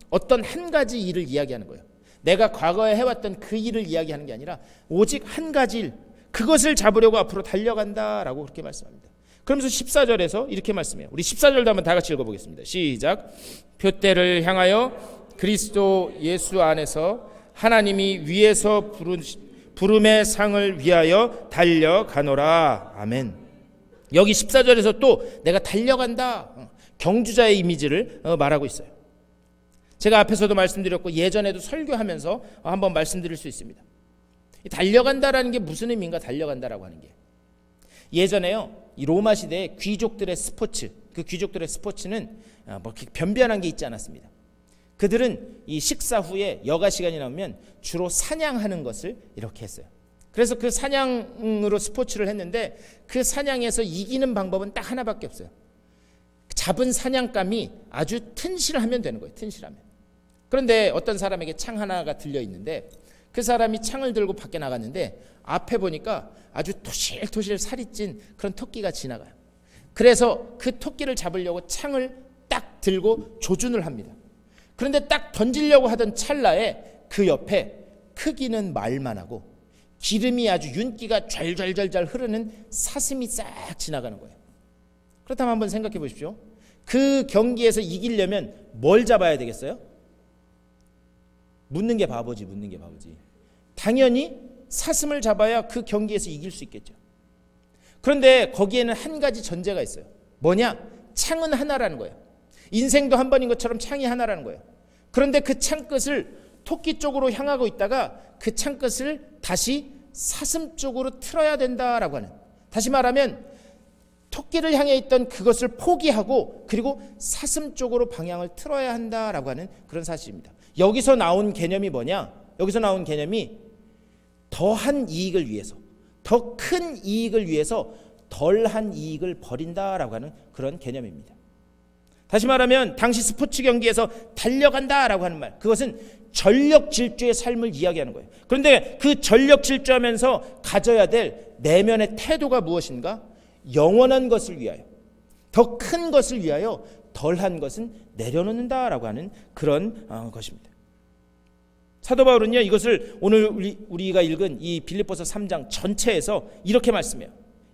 어떤 한 가지 일을 이야기하는 거예요. 내가 과거에 해왔던 그 일을 이야기하는 게 아니라 오직 한 가지 일, 그것을 잡으려고 앞으로 달려간다라고 그렇게 말씀합니다. 그러면서 14절에서 이렇게 말씀해요. 우리 14절도 한번 다 같이 읽어보겠습니다. 시작. 표대를 향하여 그리스도 예수 안에서 하나님이 위에서 부름의 상을 위하여 달려가노라. 아멘. 여기 14절에서 또 내가 달려간다, 경주자의 이미지를 말하고 있어요. 제가 앞에서도 말씀드렸고 예전에도 설교하면서 한번 말씀드릴 수 있습니다. 달려간다라는 게 무슨 의미인가? 달려간다라고 하는 게 예전에요, 이 로마 시대에 귀족들의 스포츠, 그 귀족들의 스포츠는 뭐 변변한 게 있지 않았습니다. 그들은 이 식사 후에 여가 시간이 나오면 주로 사냥하는 것을 이렇게 했어요. 그래서 그 사냥으로 스포츠를 했는데 그 사냥에서 이기는 방법은 딱 하나밖에 없어요. 잡은 사냥감이 아주 튼실하면 되는 거예요. 튼실하면. 그런데 어떤 사람에게 창 하나가 들려 있는데 그 사람이 창을 들고 밖에 나갔는데 앞에 보니까 아주 토실토실 살이 찐 그런 토끼가 지나가요. 그래서 그 토끼를 잡으려고 창을 딱 들고 조준을 합니다. 그런데 딱 던지려고 하던 찰나에 그 옆에 크기는 말만 하고 기름이 아주 윤기가 좔좔좔 흐르는 사슴이 싹 지나가는 거예요. 그렇다면 한번 생각해 보십시오. 그 경기에서 이기려면 뭘 잡아야 되겠어요? 묻는 게 바보지. 당연히 사슴을 잡아야 그 경기에서 이길 수 있겠죠. 그런데 거기에는 한 가지 전제가 있어요. 뭐냐? 창은 하나라는 거예요. 인생도 한 번인 것처럼 창이 하나라는 거예요. 그런데 그 창끝을 토끼 쪽으로 향하고 있다가 그 창끝을 다시 사슴 쪽으로 틀어야 된다라고 하는, 다시 말하면 토끼를 향해 있던 그것을 포기하고 그리고 사슴 쪽으로 방향을 틀어야 한다라고 하는 그런 사실입니다. 여기서 나온 개념이 뭐냐? 여기서 나온 개념이 더한 이익을 위해서, 더 큰 이익을 위해서 덜한 이익을 버린다라고 하는 그런 개념입니다. 다시 말하면 당시 스포츠 경기에서 달려간다라고 하는 말, 그것은 전력 질주의 삶을 이야기하는 거예요. 그런데 그 전력 질주하면서 가져야 될 내면의 태도가 무엇인가? 영원한 것을 위하여, 더 큰 것을 위하여 덜한 것은 내려놓는다라고 하는 그런 것입니다. 사도 바울은요, 이것을 오늘 우리가 읽은 이 빌립보서 3장 전체에서 이렇게 말씀해요.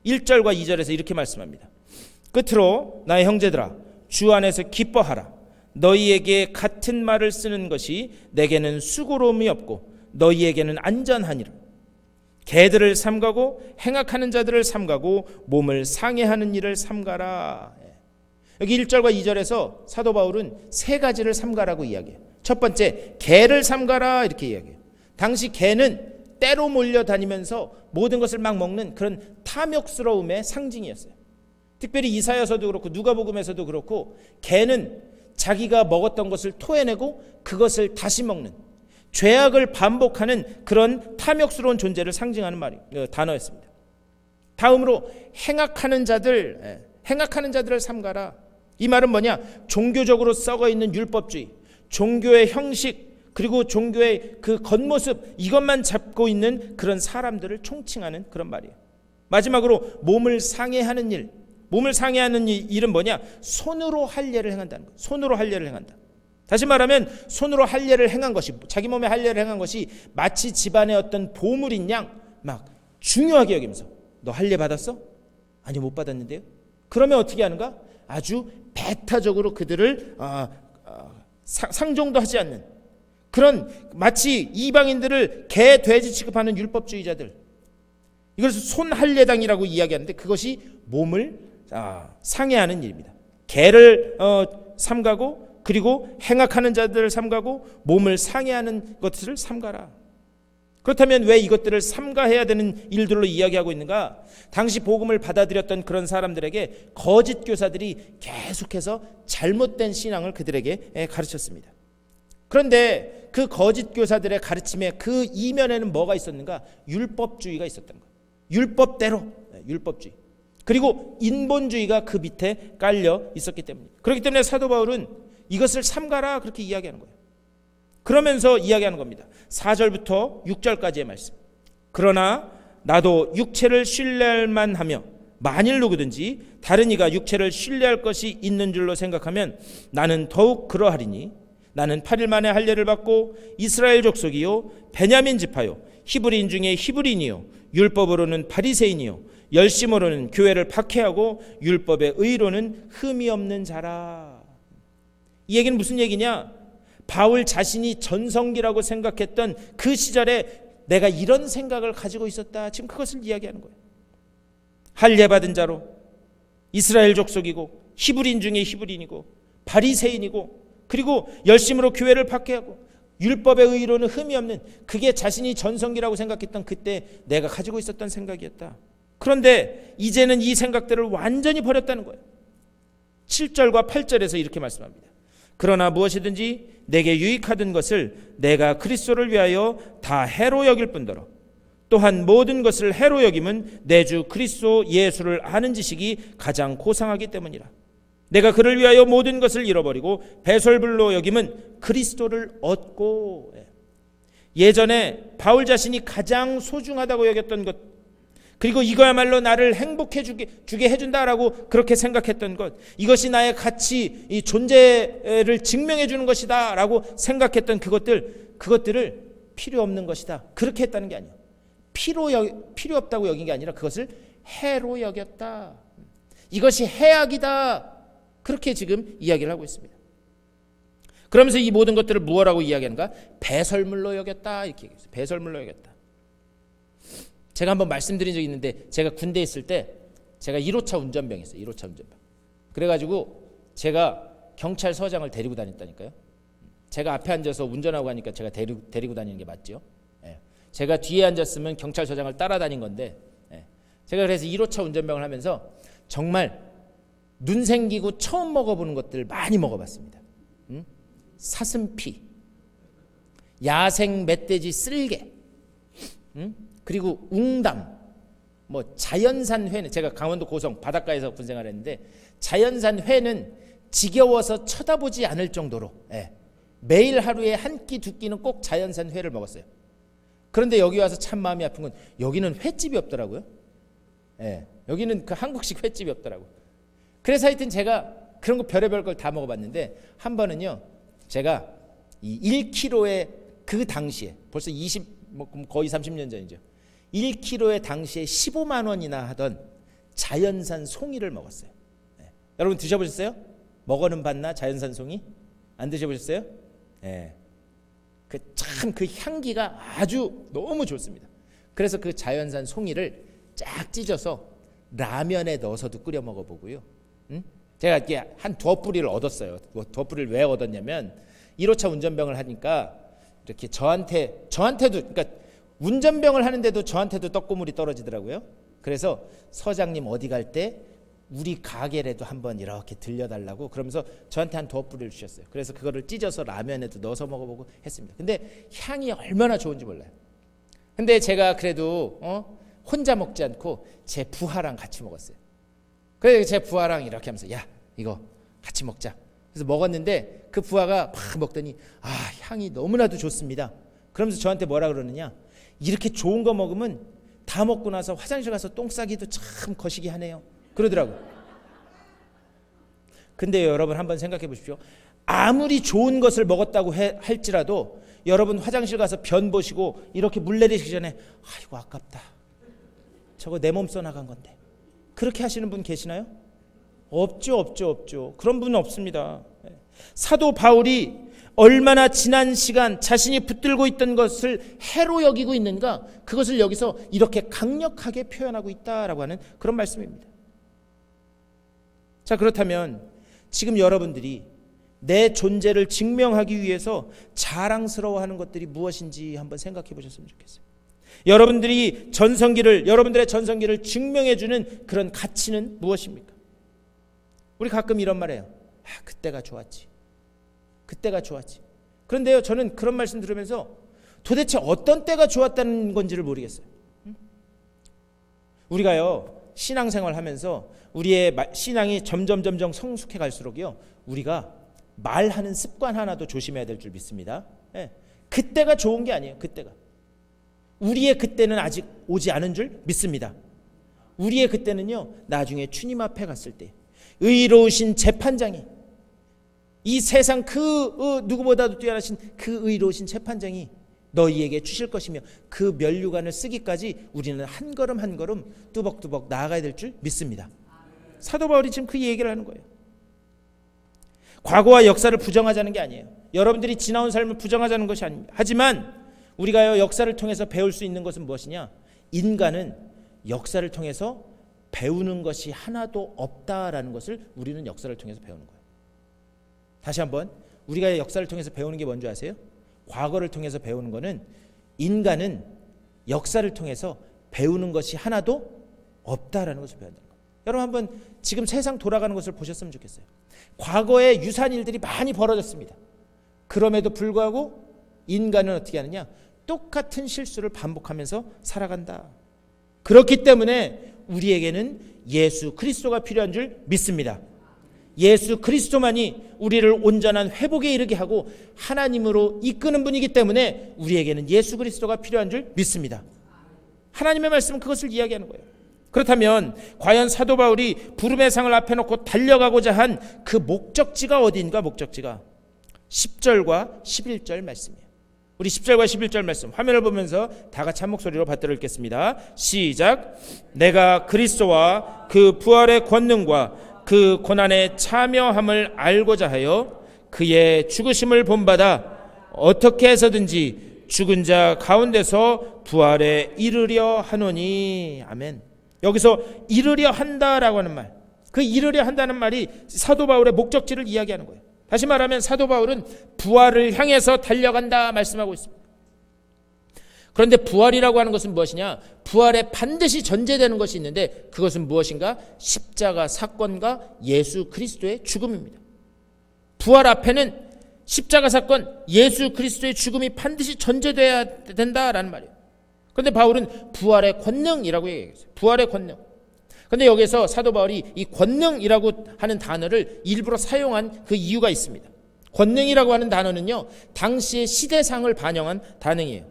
1절과 2절에서 이렇게 말씀합니다. 끝으로 나의 형제들아, 주 안에서 기뻐하라. 너희에게 같은 말을 쓰는 것이 내게는 수고로움이 없고 너희에게는 안전하니라. 개들을 삼가고 행악하는 자들을 삼가고 몸을 상해하는 일을 삼가라. 여기 1절과 2절에서 사도 바울은 세 가지를 삼가라고 이야기해요. 첫 번째, 개를 삼가라 이렇게 이야기해요. 당시 개는 떼로 몰려다니면서 모든 것을 막 먹는 그런 탐욕스러움의 상징이었어요. 특별히 이사야서도 그렇고 누가복음에서도 그렇고 개는 자기가 먹었던 것을 토해내고 그것을 다시 먹는, 죄악을 반복하는 그런 탐욕스러운 존재를 상징하는 단어였습니다. 다음으로 행악하는 자들을 삼가라. 이 말은 뭐냐? 종교적으로 썩어있는 율법주의, 종교의 형식, 그리고 종교의 그 겉모습, 이것만 잡고 있는 그런 사람들을 총칭하는 그런 말이에요. 마지막으로 몸을 상해하는 일. 몸을 상해하는 일은 뭐냐? 손으로 할 일을 행한다는 거예요. 손으로 할 일을 행한다. 다시 말하면 손으로 할례를 행한 것이, 자기 몸에 할례를 행한 것이 마치 집안의 어떤 보물인 양 막 중요하게 여기면서, 너 할례 받았어? 아니, 못 받았는데요. 그러면 어떻게 하는가? 아주 배타적으로 그들을 상종도 하지 않는 그런, 마치 이방인들을 개, 돼지 취급하는 율법주의자들, 이것을 손할례당이라고 이야기하는데 그것이 몸을 상해하는 일입니다. 개를 삼가고, 그리고 행악하는 자들을 삼가고, 몸을 상해하는 것들을 삼가라. 그렇다면 왜 이것들을 삼가해야 되는 일들로 이야기하고 있는가? 당시 복음을 받아들였던 그런 사람들에게 거짓 교사들이 계속해서 잘못된 신앙을 그들에게 가르쳤습니다. 그런데 그 거짓 교사들의 가르침에 그 이면에는 뭐가 있었는가? 율법주의가 있었던 거예요. 율법대로, 율법주의. 그리고 인본주의가 그 밑에 깔려 있었기 때문에, 그렇기 때문에 사도 바울은 이것을 삼가라 그렇게 이야기하는 거예요. 그러면서 이야기하는 겁니다. 4절부터 6절까지의 말씀. 그러나 나도 육체를 신뢰할 만하며 만일 누구든지 다른 이가 육체를 신뢰할 것이 있는 줄로 생각하면 나는 더욱 그러하리니, 나는 8일 만에 할례를 받고 이스라엘 족속이요 베냐민 지파요 히브리인 중에 히브리인이요 율법으로는 바리새인이요 열심으로는 교회를 박해하고 율법의 의로는 흠이 없는 자라. 이 얘기는 무슨 얘기냐? 바울 자신이 전성기라고 생각했던 그 시절에 내가 이런 생각을 가지고 있었다, 지금 그것을 이야기하는 거예요. 할례 받은 자로 이스라엘 족속이고 히브리인 중에 히브리인이고 바리새인이고, 그리고 열심으로 교회를 박해하고 율법의 의로는 흠이 없는, 그게 자신이 전성기라고 생각했던 그때 내가 가지고 있었던 생각이었다. 그런데 이제는 이 생각들을 완전히 버렸다는 거예요. 7절과 8절에서 이렇게 말씀합니다. 그러나 무엇이든지 내게 유익하던 것을 내가 그리스도를 위하여 다 해로 여길 뿐더러 또한 모든 것을 해로 여김은 내 주 그리스도 예수를 아는 지식이 가장 고상하기 때문이라. 내가 그를 위하여 모든 것을 잃어버리고 배설물로 여김은 그리스도를 얻고. 예전에 바울 자신이 가장 소중하다고 여겼던 것, 그리고 이거야말로 나를 행복해 주게 해준다라고 그렇게 생각했던 것, 이것이 나의 가치, 이 존재를 증명해 주는 것이다 라고 생각했던 그것들을 필요 없는 것이다 그렇게 했다는 게 아니에요. 필요 없다고 여긴 게 아니라 그것을 해로 여겼다. 이것이 해악이다 그렇게 지금 이야기를 하고 있습니다. 그러면서 이 모든 것들을 무엇라고 이야기하는가? 배설물로 여겼다 이렇게 얘기했어요. 배설물로 여겼다. 제가 한번 말씀드린 적이 있는데, 제가 군대에 있을 때 제가 1호차 운전병 했어요. 1호차 운전병. 그래가지고 제가 경찰서장을 데리고 다녔다니까요. 제가 앞에 앉아서 운전하고 하니까 제가 데리고 다니는 게 맞죠. 제가 뒤에 앉았으면 경찰서장을 따라다닌 건데, 제가 그래서 1호차 운전병을 하면서 정말 눈 생기고 처음 먹어보는 것들 많이 먹어봤습니다. 사슴피, 야생 멧돼지 쓸개, 그리고 웅담, 뭐 자연산 회는, 제가 강원도 고성 바닷가에서 군생활을 했는데 자연산 회는 지겨워서 쳐다보지 않을 정도로 매일 하루에 한 끼 두 끼는 꼭 자연산 회를 먹었어요. 그런데 여기 와서 참 마음이 아픈 건 여기는 횟집이 없더라고요. 여기는 그 한국식 횟집이 없더라고요. 그래서 하여튼 제가 그런 거 별의별 걸 다 먹어봤는데, 한 번은요 제가 이 1kg의 그 당시에 벌써 거의 30년 전이죠. 1kg의 당시에 15만 원이나 하던 자연산 송이를 먹었어요. 여러분 드셔보셨어요? 먹어는 봤나? 자연산 송이? 안 드셔보셨어요? 그 향기가 아주 너무 좋습니다. 그래서 그 자연산 송이를 쫙 찢어서 라면에 넣어서도 끓여 먹어보고요. 제가 이렇게 한 두어 뿌리를 얻었어요. 두어 뿌리를 왜 얻었냐면 1호차 운전병을 하니까 이렇게 저한테도, 그러니까 운전병을 하는데도 저한테도 떡고물이 떨어지더라고요. 그래서 서장님 어디 갈 때 우리 가게라도 한번 이렇게 들려달라고 그러면서 저한테 한 두어 뿌리를 주셨어요. 그래서 그거를 찢어서 라면에도 넣어서 먹어보고 했습니다. 근데 향이 얼마나 좋은지 몰라요. 근데 제가 그래도 혼자 먹지 않고 제 부하랑 같이 먹었어요. 그래서 제 부하랑 이렇게 하면서 야 이거 같이 먹자. 그래서 먹었는데 그 부하가 막 먹더니 향이 너무나도 좋습니다. 그러면서 저한테 뭐라 그러느냐, 이렇게 좋은 거 먹으면 다 먹고 나서 화장실 가서 똥 싸기도 참 거시기 하네요 그러더라고요. 근데 여러분 한번 생각해 보십시오. 아무리 좋은 것을 먹었다고 할지라도 여러분 화장실 가서 변 보시고 이렇게 물 내리시기 전에 아이고 아깝다, 저거 내 몸 써나간 건데, 그렇게 하시는 분 계시나요? 없죠. 그런 분은 없습니다. 사도 바울이 얼마나 지난 시간 자신이 붙들고 있던 것을 해로 여기고 있는가, 그것을 여기서 이렇게 강력하게 표현하고 있다라고 하는 그런 말씀입니다. 자, 그렇다면 지금 여러분들이 내 존재를 증명하기 위해서 자랑스러워하는 것들이 무엇인지 한번 생각해 보셨으면 좋겠어요. 여러분들의 전성기를 증명해주는 그런 가치는 무엇입니까? 우리 가끔 이런 말 해요. 그때가 좋았지. 그런데요, 저는 그런 말씀 들으면서 도대체 어떤 때가 좋았다는 건지를 모르겠어요. 우리가요, 신앙생활 하면서 우리의 신앙이 점점 성숙해 갈수록요, 우리가 말하는 습관 하나도 조심해야 될 줄 믿습니다. 그때가 좋은 게 아니에요. 그때가 우리의 그때는 아직 오지 않은 줄 믿습니다. 우리의 그때는요, 나중에 주님 앞에 갔을 때 의로우신 재판장이, 이 세상 그 누구보다도 뛰어나신 그 의로우신 재판장이 너희에게 주실 것이며 그 면류관을 쓰기까지 우리는 한 걸음 한 걸음 뚜벅뚜벅 나아가야 될 줄 믿습니다. 사도 바울이 지금 그 얘기를 하는 거예요. 과거와 역사를 부정하자는 게 아니에요. 여러분들이 지나온 삶을 부정하자는 것이 아닙니다. 하지만 우리가 역사를 통해서 배울 수 있는 것은 무엇이냐? 인간은 역사를 통해서 배우는 것이 하나도 없다라는 것을 우리는 역사를 통해서 배우는 거예요. 다시 한번, 우리가 역사를 통해서 배우는 게 뭔지 아세요? 과거를 통해서 배우는 것은, 인간은 역사를 통해서 배우는 것이 하나도 없다라는 것을 배운다는 거예요. 여러분 한번 지금 세상 돌아가는 것을 보셨으면 좋겠어요. 과거에 유사한 일들이 많이 벌어졌습니다. 그럼에도 불구하고 인간은 어떻게 하느냐? 똑같은 실수를 반복하면서 살아간다. 그렇기 때문에 우리에게는 예수 그리스도가 필요한 줄 믿습니다. 예수 그리스도만이 우리를 온전한 회복에 이르게 하고 하나님으로 이끄는 분이기 때문에 우리에게는 예수 그리스도가 필요한 줄 믿습니다. 하나님의 말씀은 그것을 이야기하는 거예요. 그렇다면 과연 사도 바울이 부름의 상을 앞에 놓고 달려가고자 한 그 목적지가 어디인가? 목적지가 10절과 11절 말씀이에요. 우리 10절과 11절 말씀 화면을 보면서 다 같이 한 목소리로 받들어 읽겠습니다. 시작. 내가 그리스도와 그 부활의 권능과 그 고난에 참여함을 알고자 하여 그의 죽으심을 본받아 어떻게 해서든지 죽은 자 가운데서 부활에 이르려 하노니. 아멘. 여기서 이르려 한다라고 하는 말, 그 이르려 한다는 말이 사도 바울의 목적지를 이야기하는 거예요. 다시 말하면 사도 바울은 부활을 향해서 달려간다 말씀하고 있습니다. 그런데 부활이라고 하는 것은 무엇이냐? 부활에 반드시 전제되는 것이 있는데 그것은 무엇인가? 십자가 사건과 예수 그리스도의 죽음입니다. 부활 앞에는 십자가 사건, 예수 그리스도의 죽음이 반드시 전제돼야 된다라는 말이에요. 그런데 바울은 부활의 권능이라고 얘기했어요. 부활의 권능. 그런데 여기서 사도 바울이 이 권능이라고 하는 단어를 일부러 사용한 그 이유가 있습니다. 권능이라고 하는 단어는요, 당시의 시대상을 반영한 단어예요.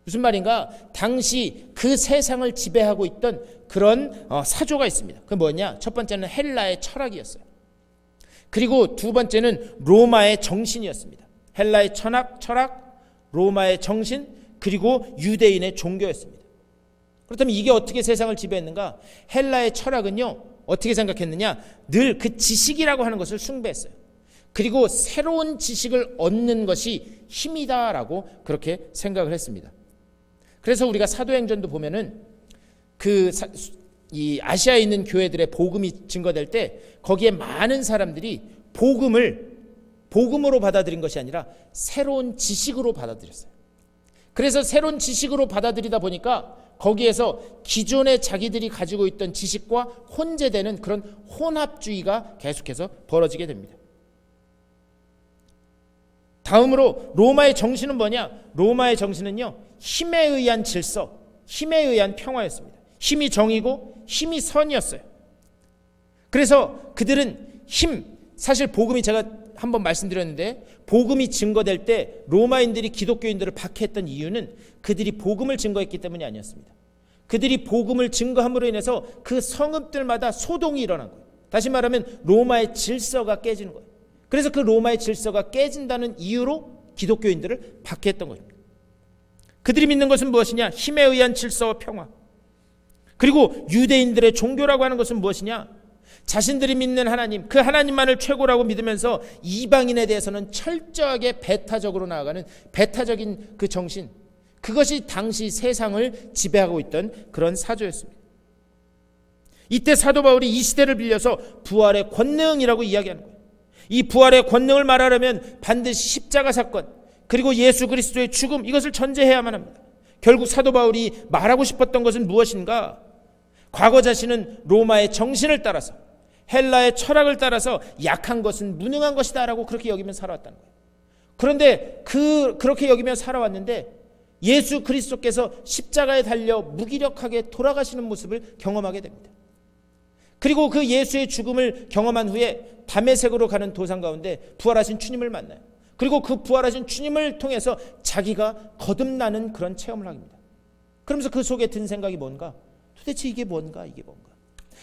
무슨 말인가? 당시 그 세상을 지배하고 있던 그런 사조가 있습니다. 그게 뭐냐? 첫 번째는 헬라의 철학이었어요. 그리고 두 번째는 로마의 정신이었습니다. 헬라의 철학, 로마의 정신, 그리고 유대인의 종교였습니다. 그렇다면 이게 어떻게 세상을 지배했는가? 헬라의 철학은요, 어떻게 생각했느냐? 늘 그 지식이라고 하는 것을 숭배했어요. 그리고 새로운 지식을 얻는 것이 힘이다라고 그렇게 생각을 했습니다. 그래서 우리가 사도행전도 보면은 이 아시아에 있는 교회들의 복음이 증거될 때 거기에 많은 사람들이 복음으로 받아들인 것이 아니라 새로운 지식으로 받아들였어요. 그래서 새로운 지식으로 받아들이다 보니까 거기에서 기존에 자기들이 가지고 있던 지식과 혼재되는 그런 혼합주의가 계속해서 벌어지게 됩니다. 다음으로 로마의 정신은 뭐냐? 로마의 정신은요, 힘에 의한 질서, 힘에 의한 평화였습니다. 힘이 정이고 힘이 선이었어요. 그래서 그들은 사실 복음이, 제가 한번 말씀드렸는데, 복음이 증거될 때 로마인들이 기독교인들을 박해했던 이유는 그들이 복음을 증거했기 때문이 아니었습니다. 그들이 복음을 증거함으로 인해서 그 성읍들마다 소동이 일어난 거예요. 다시 말하면 로마의 질서가 깨지는 거예요. 그래서 그 로마의 질서가 깨진다는 이유로 기독교인들을 박해했던 것입니다. 그들이 믿는 것은 무엇이냐? 힘에 의한 질서와 평화. 그리고 유대인들의 종교라고 하는 것은 무엇이냐? 자신들이 믿는 하나님, 그 하나님만을 최고라고 믿으면서 이방인에 대해서는 철저하게 배타적으로 나아가는 배타적인 그 정신, 그것이 당시 세상을 지배하고 있던 그런 사조였습니다. 이때 사도 바울이 이 시대를 빌려서 부활의 권능이라고 이야기하는 거예요. 이 부활의 권능을 말하려면 반드시 십자가 사건, 그리고 예수 그리스도의 죽음, 이것을 전제해야만 합니다. 결국 사도 바울이 말하고 싶었던 것은 무엇인가? 과거 자신은 로마의 정신을 따라서, 헬라의 철학을 따라서 약한 것은 무능한 것이다 라고 그렇게 여기며 살아왔다는 거예요. 그런데 그렇게 여기며 살아왔는데 예수 그리스도께서 십자가에 달려 무기력하게 돌아가시는 모습을 경험하게 됩니다. 그리고 그 예수의 죽음을 경험한 후에 다메섹으로 가는 도상 가운데 부활하신 주님을 만나요. 그리고 그 부활하신 주님을 통해서 자기가 거듭나는 그런 체험을 합니다. 그러면서 그 속에 든 생각이 뭔가? 도대체 이게 뭔가?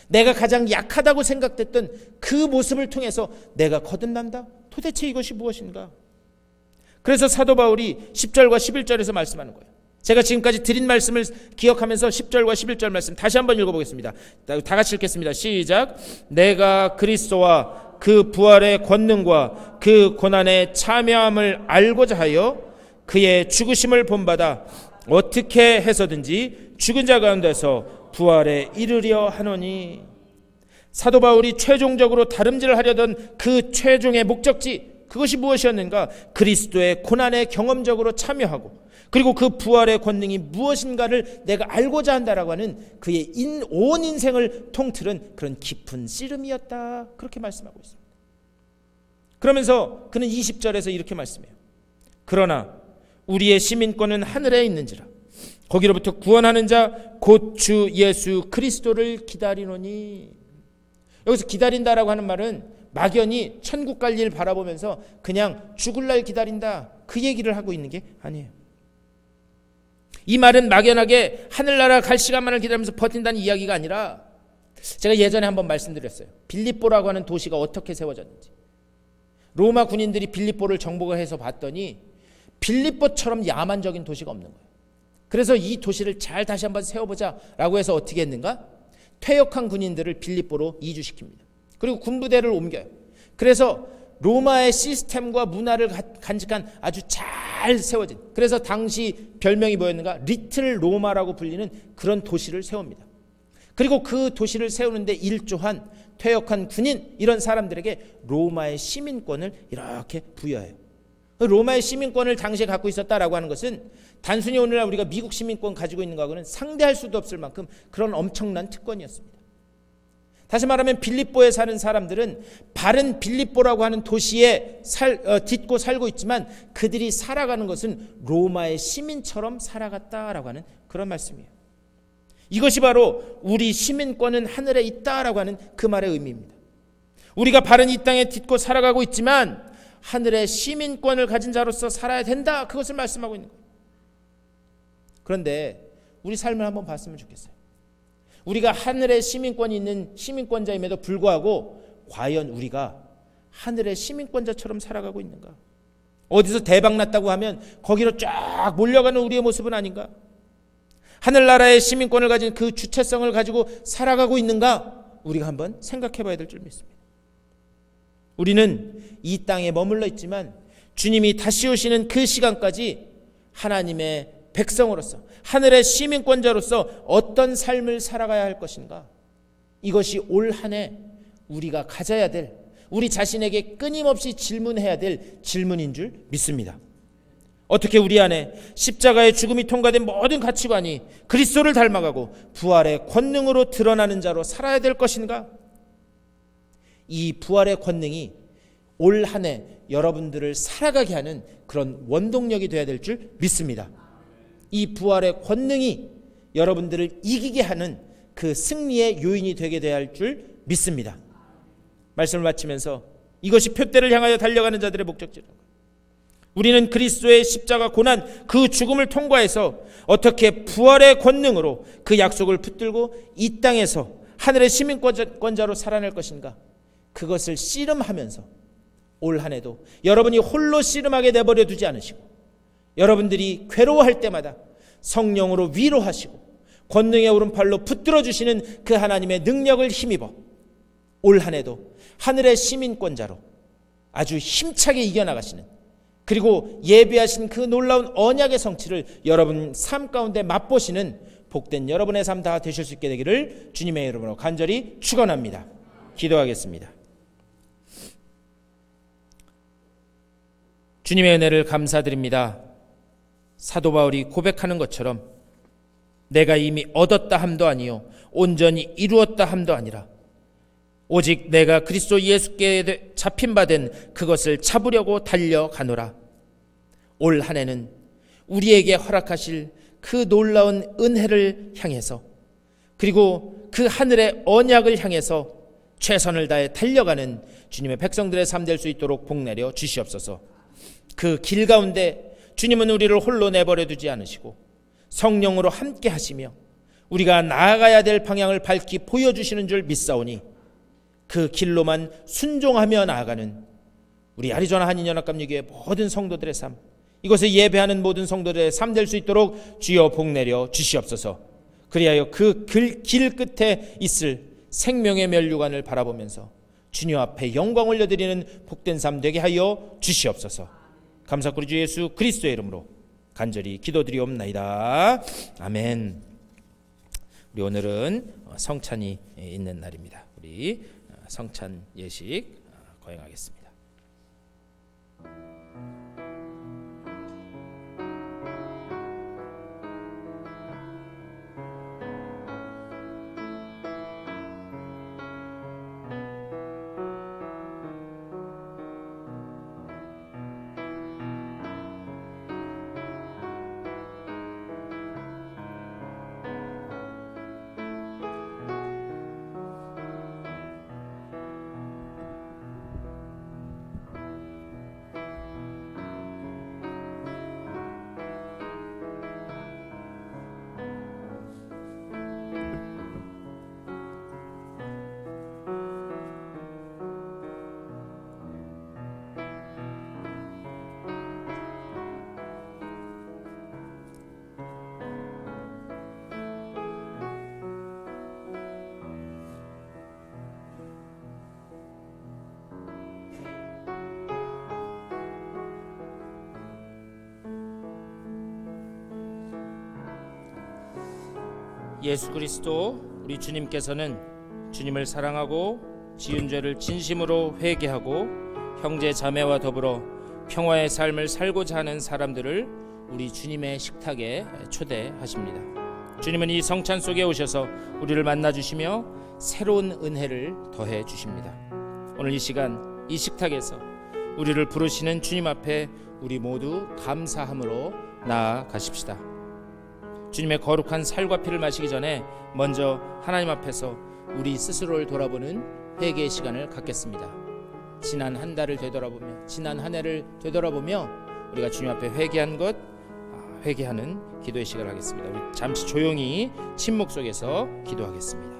내가 가장 약하다고 생각됐던 그 모습을 통해서 내가 거듭난다? 도대체 이것이 무엇인가? 그래서 사도 바울이 10절과 11절에서 말씀하는 거예요. 제가 지금까지 드린 말씀을 기억하면서 10절과 11절 말씀 다시 한번 읽어보겠습니다. 다 같이 읽겠습니다. 시작. 내가 그리스도와 그 부활의 권능과 그 고난의 참여함을 알고자 하여 그의 죽으심을 본받아 어떻게 해서든지 죽은 자 가운데서 부활에 이르려 하노니. 사도 바울이 최종적으로 다름질을 하려던 그 최종의 목적지, 그것이 무엇이었는가? 그리스도의 고난에 경험적으로 참여하고 그리고 그 부활의 권능이 무엇인가를 내가 알고자 한다라고 하는 그의 온 인생을 통틀은 그런 깊은 씨름이었다, 그렇게 말씀하고 있습니다. 그러면서 그는 20절에서 이렇게 말씀해요. 그러나 우리의 시민권은 하늘에 있는지라 거기로부터 구원하는 자 곧 주 예수 그리스도를 기다리노니. 여기서 기다린다라고 하는 말은 막연히 천국 갈 일 바라보면서 그냥 죽을 날 기다린다, 그 얘기를 하고 있는 게 아니에요. 이 말은 막연하게 하늘나라 갈 시간만을 기다리면서 버틴다는 이야기가 아니라, 제가 예전에 한번 말씀드렸어요. 빌립보라고 하는 도시가 어떻게 세워졌는지. 로마 군인들이 빌립보를 정복을 해서 봤더니 빌립보처럼 야만적인 도시가 없는 거예요. 그래서 이 도시를 잘 다시 한번 세워보자 라고 해서 어떻게 했는가? 퇴역한 군인들을 빌립보로 이주시킵니다. 그리고 군부대를 옮겨요. 그래서 로마의 시스템과 문화를 간직한 아주 잘 세워진, 그래서 당시 별명이 뭐였는가? 리틀 로마라고 불리는 그런 도시를 세웁니다. 그리고 그 도시를 세우는데 일조한 퇴역한 군인, 이런 사람들에게 로마의 시민권을 이렇게 부여해요. 로마의 시민권을 당시에 갖고 있었다라고 하는 것은 단순히 오늘날 우리가 미국 시민권 가지고 있는 거하고는 상대할 수도 없을 만큼 그런 엄청난 특권이었습니다. 다시 말하면 빌립보에 사는 사람들은 바른 빌립보라고 하는 도시에 딛고 살고 있지만 그들이 살아가는 것은 로마의 시민처럼 살아갔다라고 하는 그런 말씀이에요. 이것이 바로 우리 시민권은 하늘에 있다라고 하는 그 말의 의미입니다. 우리가 바른 이 땅에 딛고 살아가고 있지만 하늘의 시민권을 가진 자로서 살아야 된다, 그것을 말씀하고 있는 거예요. 그런데 우리 삶을 한번 봤으면 좋겠어요. 우리가 하늘의 시민권이 있는 시민권자임에도 불구하고 과연 우리가 하늘의 시민권자처럼 살아가고 있는가? 어디서 대박 났다고 하면 거기로 쫙 몰려가는 우리의 모습은 아닌가? 하늘나라의 시민권을 가진 그 주체성을 가지고 살아가고 있는가? 우리가 한번 생각해 봐야 될 줄 믿습니다. 우리는 이 땅에 머물러 있지만 주님이 다시 오시는 그 시간까지 하나님의 백성으로서, 하늘의 시민권자로서 어떤 삶을 살아가야 할 것인가? 이것이 올 한 해 우리가 가져야 될, 우리 자신에게 끊임없이 질문해야 될 질문인 줄 믿습니다. 어떻게 우리 안에 십자가의 죽음이 통과된 모든 가치관이 그리스도를 닮아가고 부활의 권능으로 드러나는 자로 살아야 될 것인가? 이 부활의 권능이 올 한 해 여러분들을 살아가게 하는 그런 원동력이 되어야 될 줄 믿습니다. 이 부활의 권능이 여러분들을 이기게 하는 그 승리의 요인이 되게 돼야 할 줄 믿습니다. 말씀을 마치면서 이것이 표대를 향하여 달려가는 자들의 목적지입니다. 우리는 그리스도의 십자가 고난, 그 죽음을 통과해서 어떻게 부활의 권능으로 그 약속을 붙들고 이 땅에서 하늘의 시민권자로 살아낼 것인가? 그것을 씨름하면서 올 한 해도 여러분이 홀로 씨름하게 내버려 두지 않으시고 여러분들이 괴로워할 때마다 성령으로 위로하시고 권능의 오른팔로 붙들어 주시는 그 하나님의 능력을 힘입어 올 한 해도 하늘의 시민권자로 아주 힘차게 이겨나가시는, 그리고 예비하신 그 놀라운 언약의 성취를 여러분 삶 가운데 맛보시는 복된 여러분의 삶 다 되실 수 있게 되기를 주님의 이름으로 간절히 축원합니다. 기도하겠습니다. 주님의 은혜를 감사드립니다. 사도 바울이 고백하는 것처럼 내가 이미 얻었다 함도 아니요 온전히 이루었다 함도 아니라 오직 내가 그리스도 예수께 잡힌 바 된 그것을 잡으려고 달려가노라. 올 한 해는 우리에게 허락하실 그 놀라운 은혜를 향해서, 그리고 그 하늘의 언약을 향해서 최선을 다해 달려가는 주님의 백성들의 삶 될 수 있도록 복내려 주시옵소서. 그 길 가운데 주님은 우리를 홀로 내버려 두지 않으시고 성령으로 함께 하시며 우리가 나아가야 될 방향을 밝히 보여주시는 줄 믿사오니 그 길로만 순종하며 나아가는 우리 아리조나 한인연합감리교회 모든 성도들의 삶, 이것을 예배하는 모든 성도들의 삶 될 수 있도록 주여 복내려 주시옵소서. 그리하여 그 길 끝에 있을 생명의 면류관을 바라보면서 주님 앞에 영광 올려드리는 복된 삶 되게 하여 주시옵소서. 감사드리고 주 예수 그리스도의 이름으로 간절히 기도드리옵나이다. 아멘. 우리 오늘은 성찬이 있는 날입니다. 우리 성찬 예식 거행하겠습니다. 예수 그리스도 우리 주님께서는 주님을 사랑하고 지은 죄를 진심으로 회개하고 형제 자매와 더불어 평화의 삶을 살고자 하는 사람들을 우리 주님의 식탁에 초대하십니다. 주님은 이 성찬 속에 오셔서 우리를 만나주시며 새로운 은혜를 더해 주십니다. 오늘 이 시간 이 식탁에서 우리를 부르시는 주님 앞에 우리 모두 감사함으로 나아가십시다. 주님의 거룩한 살과 피를 마시기 전에 먼저 하나님 앞에서 우리 스스로를 돌아보는 회개의 시간을 갖겠습니다. 지난 한 달을 되돌아보며 지난 한 해를 되돌아보며 우리가 주님 앞에 회개하는 기도의 시간을 하겠습니다. 우리 잠시 조용히 침묵 속에서 기도하겠습니다.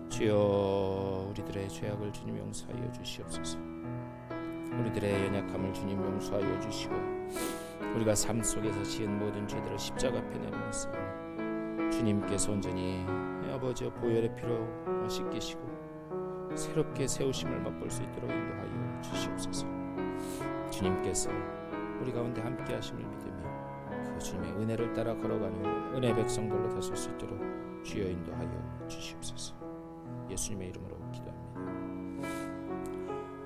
주여, 우리들의 죄악을 주님 용서하여 주시옵소서. 우리들의 연약함을 주님 용서하여 주시고 우리가 삶 속에서 지은 모든 죄들을 십자가 앞에 내려놓습니다. 주님께서 온전히 아버지의 보혈의 피로 씻기시고 새롭게 세우심을 맛볼 수 있도록 인도하여 주시옵소서. 주님께서 우리 가운데 함께 하심을 믿으며 그 주님의 은혜를 따라 걸어가는 은혜 백성들로 다설 수 있도록 주여 인도하여 주시옵소서. 예수님의 이름으로 기도합니다.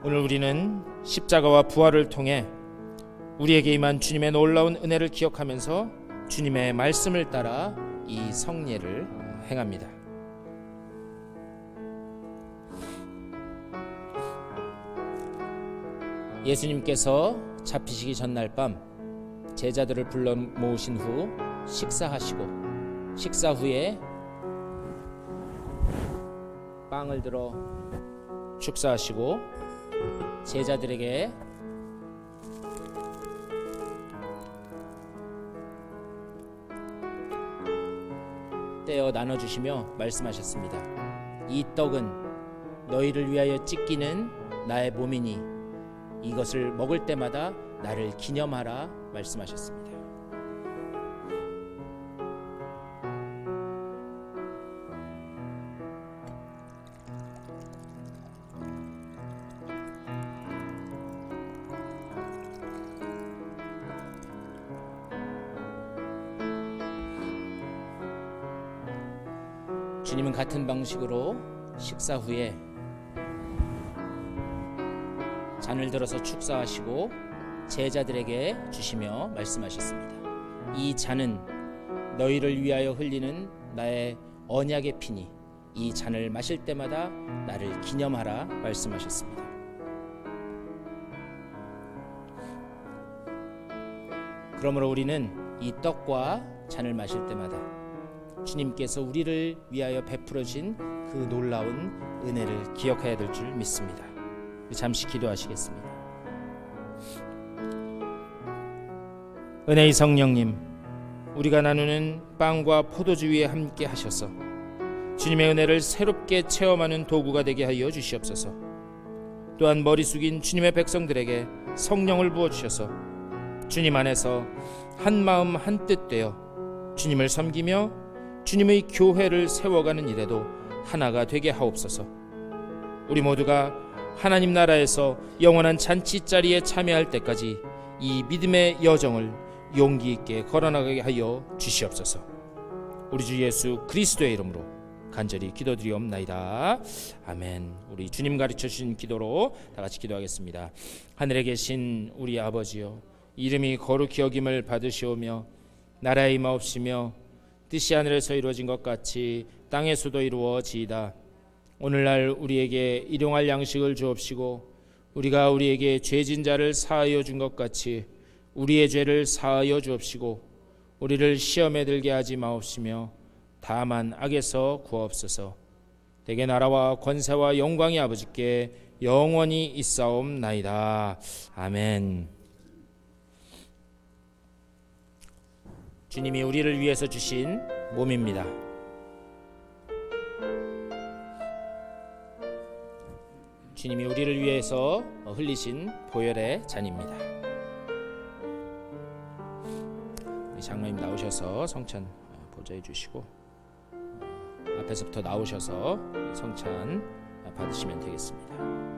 오늘 우리는 십자가와 부활을 통해 우리에게 임한 주님의 놀라운 은혜를 기억하면서 주님의 말씀을 따라 이 성례를 행합니다. 예수님께서 잡히시기 전날 밤 제자들을 불러 모으신 후 식사하시고 식사 후에 빵을 들어 축사하시고 제자들에게 떼어 나눠주시며 말씀하셨습니다. 이 떡은 너희를 위하여 찢기는 나의 몸이니 이것을 먹을 때마다 나를 기념하라 말씀하셨습니다. 주님은 같은 방식으로 식사 후에 잔을 들어서 축사하시고 제자들에게 주시며 말씀하셨습니다. 이 잔은 너희를 위하여 흘리는 나의 언약의 피니 이 잔을 마실 때마다 나를 기념하라 말씀하셨습니다. 그러므로 우리는 이 떡과 잔을 마실 때마다 주님께서 우리를 위하여 베풀어 주신 그 놀라운 은혜를 기억해야 될 줄 믿습니다. 잠시 기도하시겠습니다. 은혜의 성령님, 우리가 나누는 빵과 포도주 위에 함께 하셔서 주님의 은혜를 새롭게 체험하는 도구가 되게 하여 주시옵소서. 또한 머리 숙인 주님의 백성들에게 성령을 부어주셔서 주님 안에서 한 마음 한 뜻 되어 주님을 섬기며 주님의 교회를 세워가는 일에도 하나가 되게 하옵소서. 우리 모두가 하나님 나라에서 영원한 잔치자리에 참여할 때까지 이 믿음의 여정을 용기 있게 걸어나가게 하여 주시옵소서. 우리 주 예수 그리스도의 이름으로 간절히 기도드리옵나이다. 아멘. 우리 주님 가르쳐 주신 기도로 다 같이 기도하겠습니다. 하늘에 계신 우리 아버지여, 이름이 거룩히 여김을 받으시오며 나라의 임하옵시며 뜻이 하늘에서 이루어진 것 같이 땅에서도 이루어지이다. 오늘날 우리에게 일용할 양식을 주옵시고 우리가 우리에게 죄진 자를 사하여 준 것 같이 우리의 죄를 사하여 주옵시고 우리를 시험에 들게 하지 마옵시며 다만 악에서 구하옵소서. 대개 나라와 권세와 영광이 아버지께 영원히 있사옵나이다. 아멘. 주님이 우리를 위해서 주신 몸입니다. 주님이 우리를 위해서 흘리신 보혈의 잔입니다. 우리 장로님 나오셔서 성찬 보좌해 주시고 앞에서부터 나오셔서 성찬 받으시면 되겠습니다.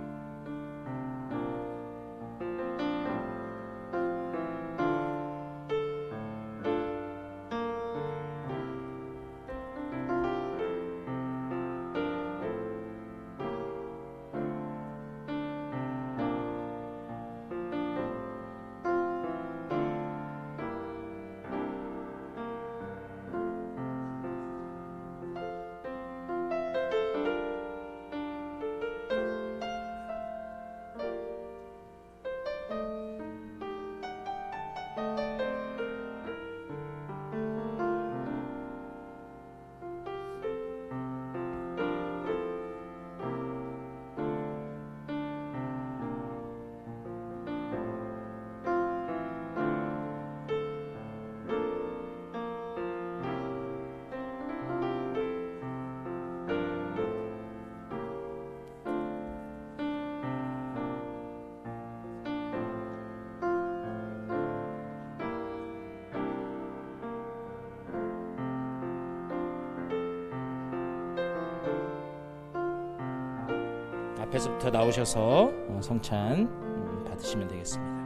앞에서부터 나오셔서 성찬 받으시면 되겠습니다.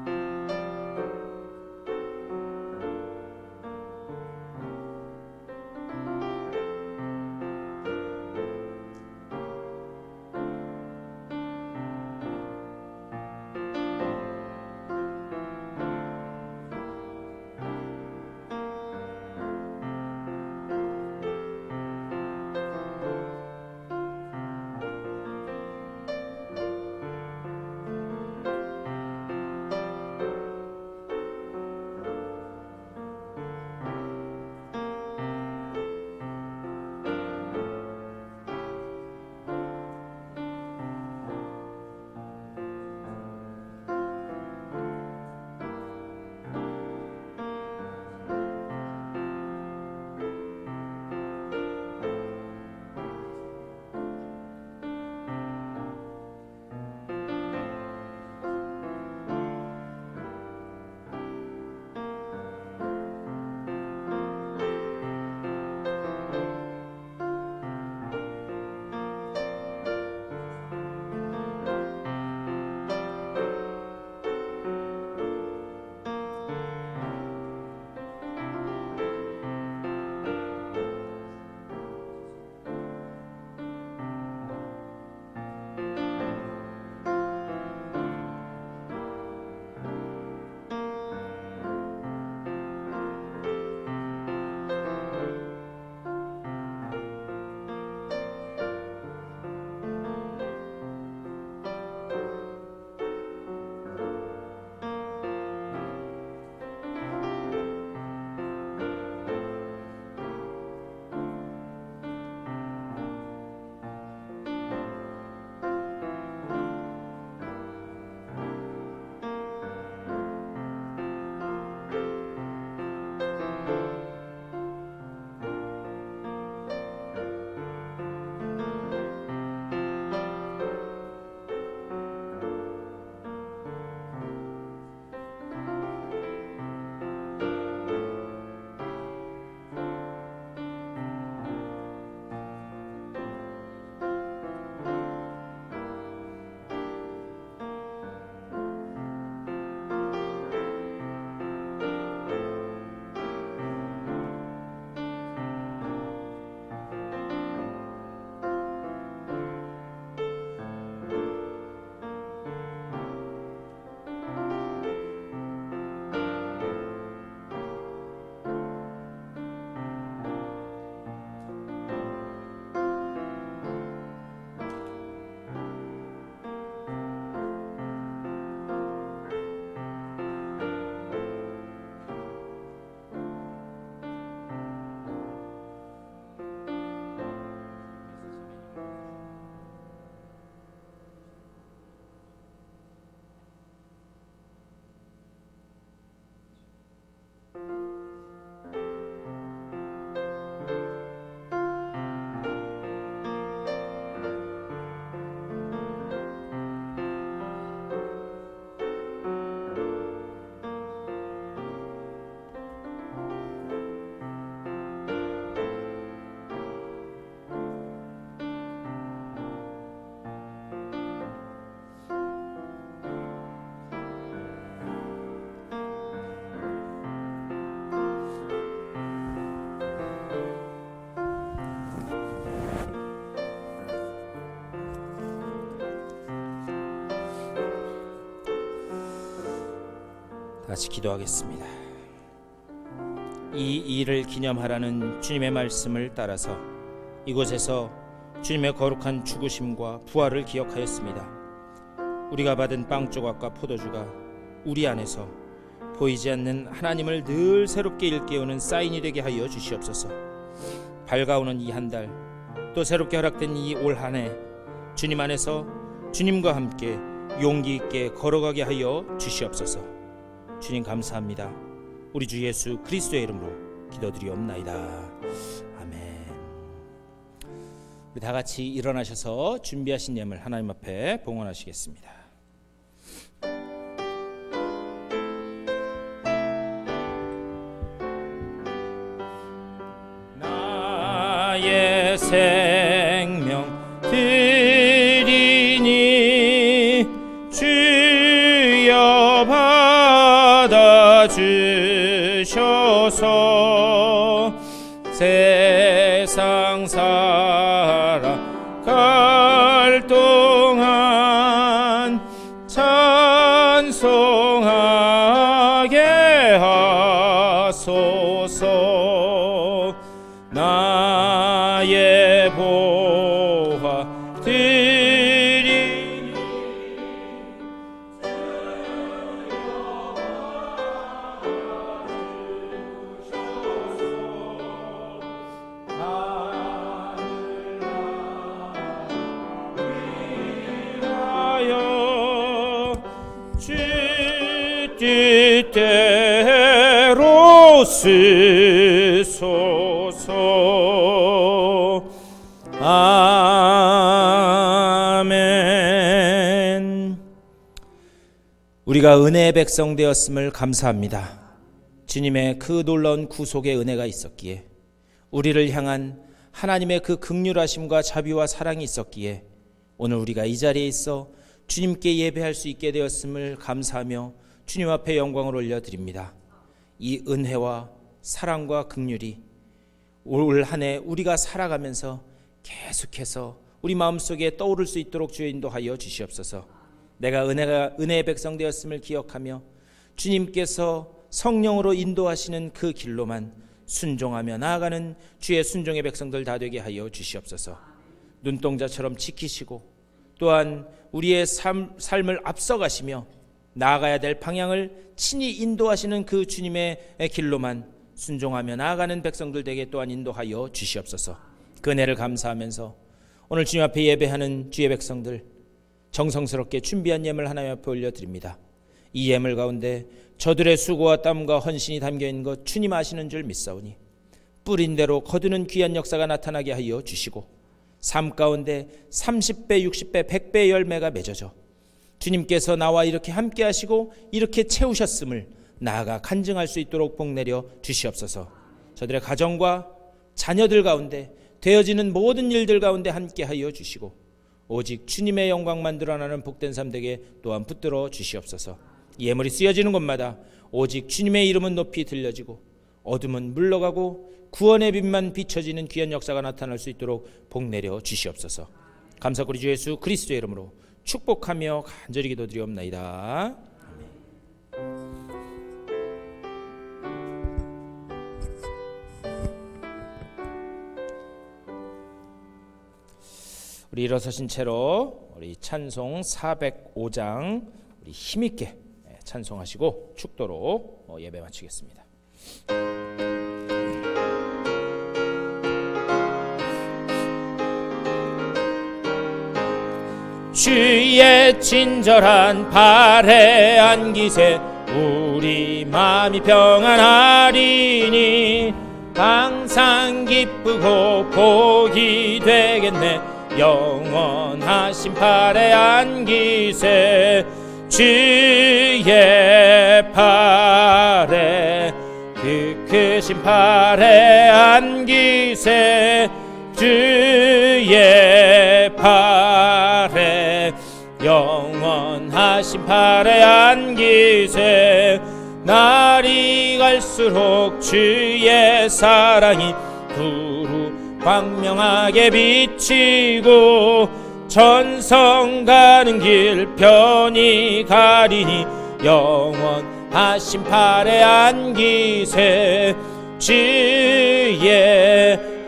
같이 기도하겠습니다. 이 일을 기념하라는 주님의 말씀을 따라서 이곳에서 주님의 거룩한 죽으심과 부활을 기억하였습니다. 우리가 받은 빵 조각과 포도주가 우리 안에서 보이지 않는 하나님을 늘 새롭게 일깨우는 사인이 되게 하여 주시옵소서. 밝아오는 이 한 달, 또 새롭게 허락된 이 올 한 해, 주님 안에서 주님과 함께 용기 있게 걸어가게 하여 주시옵소서. 주님 감사합니다. 우리 주 예수 그리스도의 이름으로 기도드리옵나이다. 아멘. 우리 다 같이 일어나셔서 준비하신 예물 하나님 앞에 봉헌하시겠습니다. 나의 생명 드리니 주여 받아주셔서 세상 살아갈 동안 찬송하게 하소서. 나의 보화 드리니 위하여 주 뜻대로 쓰소서. 아멘. 우리가 은혜의 백성 되었음을 감사합니다. 주님의 그 놀라운 구속의 은혜가 있었기에, 우리를 향한 하나님의 그 긍휼하심과 자비와 사랑이 있었기에 오늘 우리가 이 자리에 있어 주님께 예배할 수 있게 되었음을 감사하며 주님 앞에 영광을 올려드립니다. 이 은혜와 사랑과 긍휼이 올 한 해 우리가 살아가면서 계속해서 우리 마음속에 떠오를 수 있도록 주여 인도하여 주시옵소서. 내가 은혜의 백성 되었음을 기억하며 주님께서 성령으로 인도하시는 그 길로만 순종하며 나아가는 주의 순종의 백성들 다 되게 하여 주시옵소서. 눈동자처럼 지키시고 또한 우리의 삶을 앞서가시며 나아가야 될 방향을 친히 인도하시는 그 주님의 길로만 순종하며 나아가는 백성들 되게 또한 인도하여 주시옵소서. 그 은혜를 감사하면서 오늘 주님 앞에 예배하는 주의 백성들 정성스럽게 준비한 예물 하나님 앞에 올려드립니다. 이 예물 가운데 저들의 수고와 땀과 헌신이 담겨있는 것 주님 아시는 줄 믿사오니 뿌린 대로 거두는 귀한 역사가 나타나게 하여 주시고 삶 가운데 30배, 60배, 100배의 열매가 맺어져 주님께서 나와 이렇게 함께 하시고 이렇게 채우셨음을 나아가 간증할 수 있도록 복내려 주시옵소서. 저들의 가정과 자녀들 가운데 되어지는 모든 일들 가운데 함께 하여 주시고 오직 주님의 영광만 드러나는 복된 삶 되게 또한 붙들어 주시옵소서. 예물이 쓰여지는 곳마다 오직 주님의 이름은 높이 들려지고 어둠은 물러가고 구원의 빛만 비춰지는 귀한 역사가 나타날 수 있도록 복내려 주시옵소서. 감사드리 주 예수 그리스도의 이름으로 축복하며 간절히 기도드리옵나이다. 우리 일어서신 채로 우리 찬송 405장 우리 힘있게 찬송하시고 축도로 예배 마치겠습니다. 주의 친절한 발에 안기세 우리 마음이 평안하리니 항상 기쁘고 복이 되겠네. 영원하신 팔에 안기세 주의 팔에 그 크신 팔에 안기세 주의 팔에 영원하신 팔에 안기세 날이 갈수록 주의 사랑이 두루 광명하게 비치고 천성 가는 길 편히 가리니 영원 하신 팔에 안기세 주의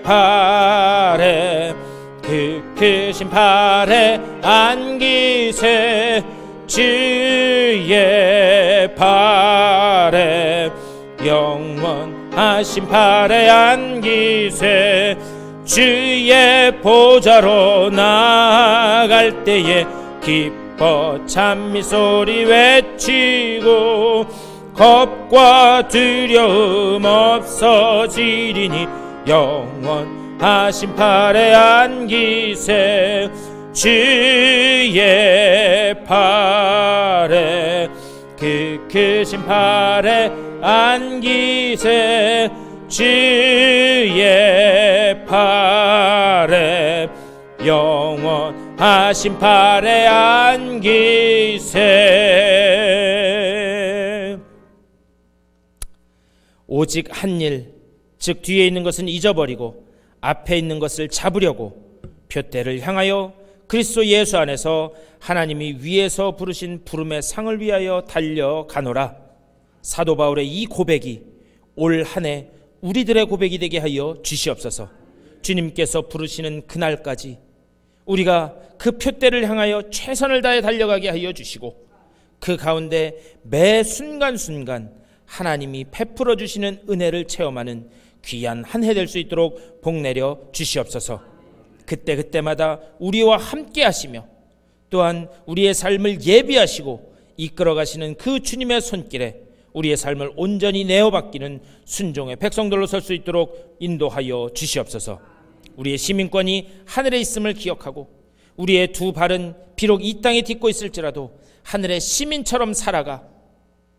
팔에 그 크신 팔에 안기세 주의 팔에 영원하신 팔에 안기세 주의 보좌로 나아갈 때에 기뻐 찬미소리 외치고 겁과 두려움 없어지리니 영원하신 팔에 안기세 주의 팔에 그 크신 팔에 안기세 주의 팔에 영원하신 팔에 안기세. 오직 한 일, 즉 뒤에 있는 것은 잊어버리고 앞에 있는 것을 잡으려고 표대를 향하여 그리스도 예수 안에서 하나님이 위에서 부르신 부름의 상을 위하여 달려가노라. 사도 바울의 이 고백이 올 한 해 우리들의 고백이 되게 하여 주시옵소서. 주님께서 부르시는 그날까지 우리가 그 표대를 향하여 최선을 다해 달려가게 하여 주시고 그 가운데 매 순간순간 하나님이 베풀어 주시는 은혜를 체험하는 귀한 한 해 될 수 있도록 복내려 주시옵소서. 그때그때마다 우리와 함께 하시며 또한 우리의 삶을 예비하시고 이끌어 가시는 그 주님의 손길에 우리의 삶을 온전히 내어받기는 순종의 백성들로 설 수 있도록 인도하여 주시옵소서. 우리의 시민권이 하늘에 있음을 기억하고 우리의 두 발은 비록 이 땅에 딛고 있을지라도 하늘의 시민처럼 살아가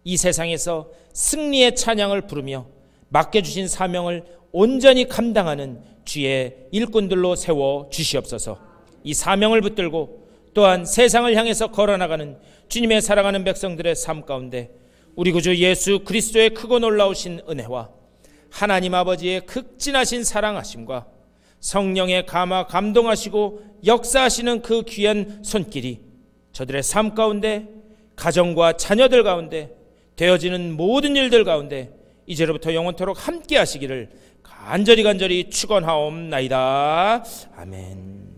이 세상에서 승리의 찬양을 부르며 맡겨주신 사명을 온전히 감당하는 주의 일꾼들로 세워 주시옵소서. 이 사명을 붙들고 또한 세상을 향해서 걸어나가는 주님의 사랑하는 백성들의 삶 가운데 우리 구주 예수 그리스도의 크고 놀라우신 은혜와 하나님 아버지의 극진하신 사랑하심과 성령의 감화 감동하시고 역사하시는 그 귀한 손길이 저들의 삶 가운데 가정과 자녀들 가운데 되어지는 모든 일들 가운데 이제로부터 영원토록 함께 하시기를 간절히 축원하옵나이다. 아멘.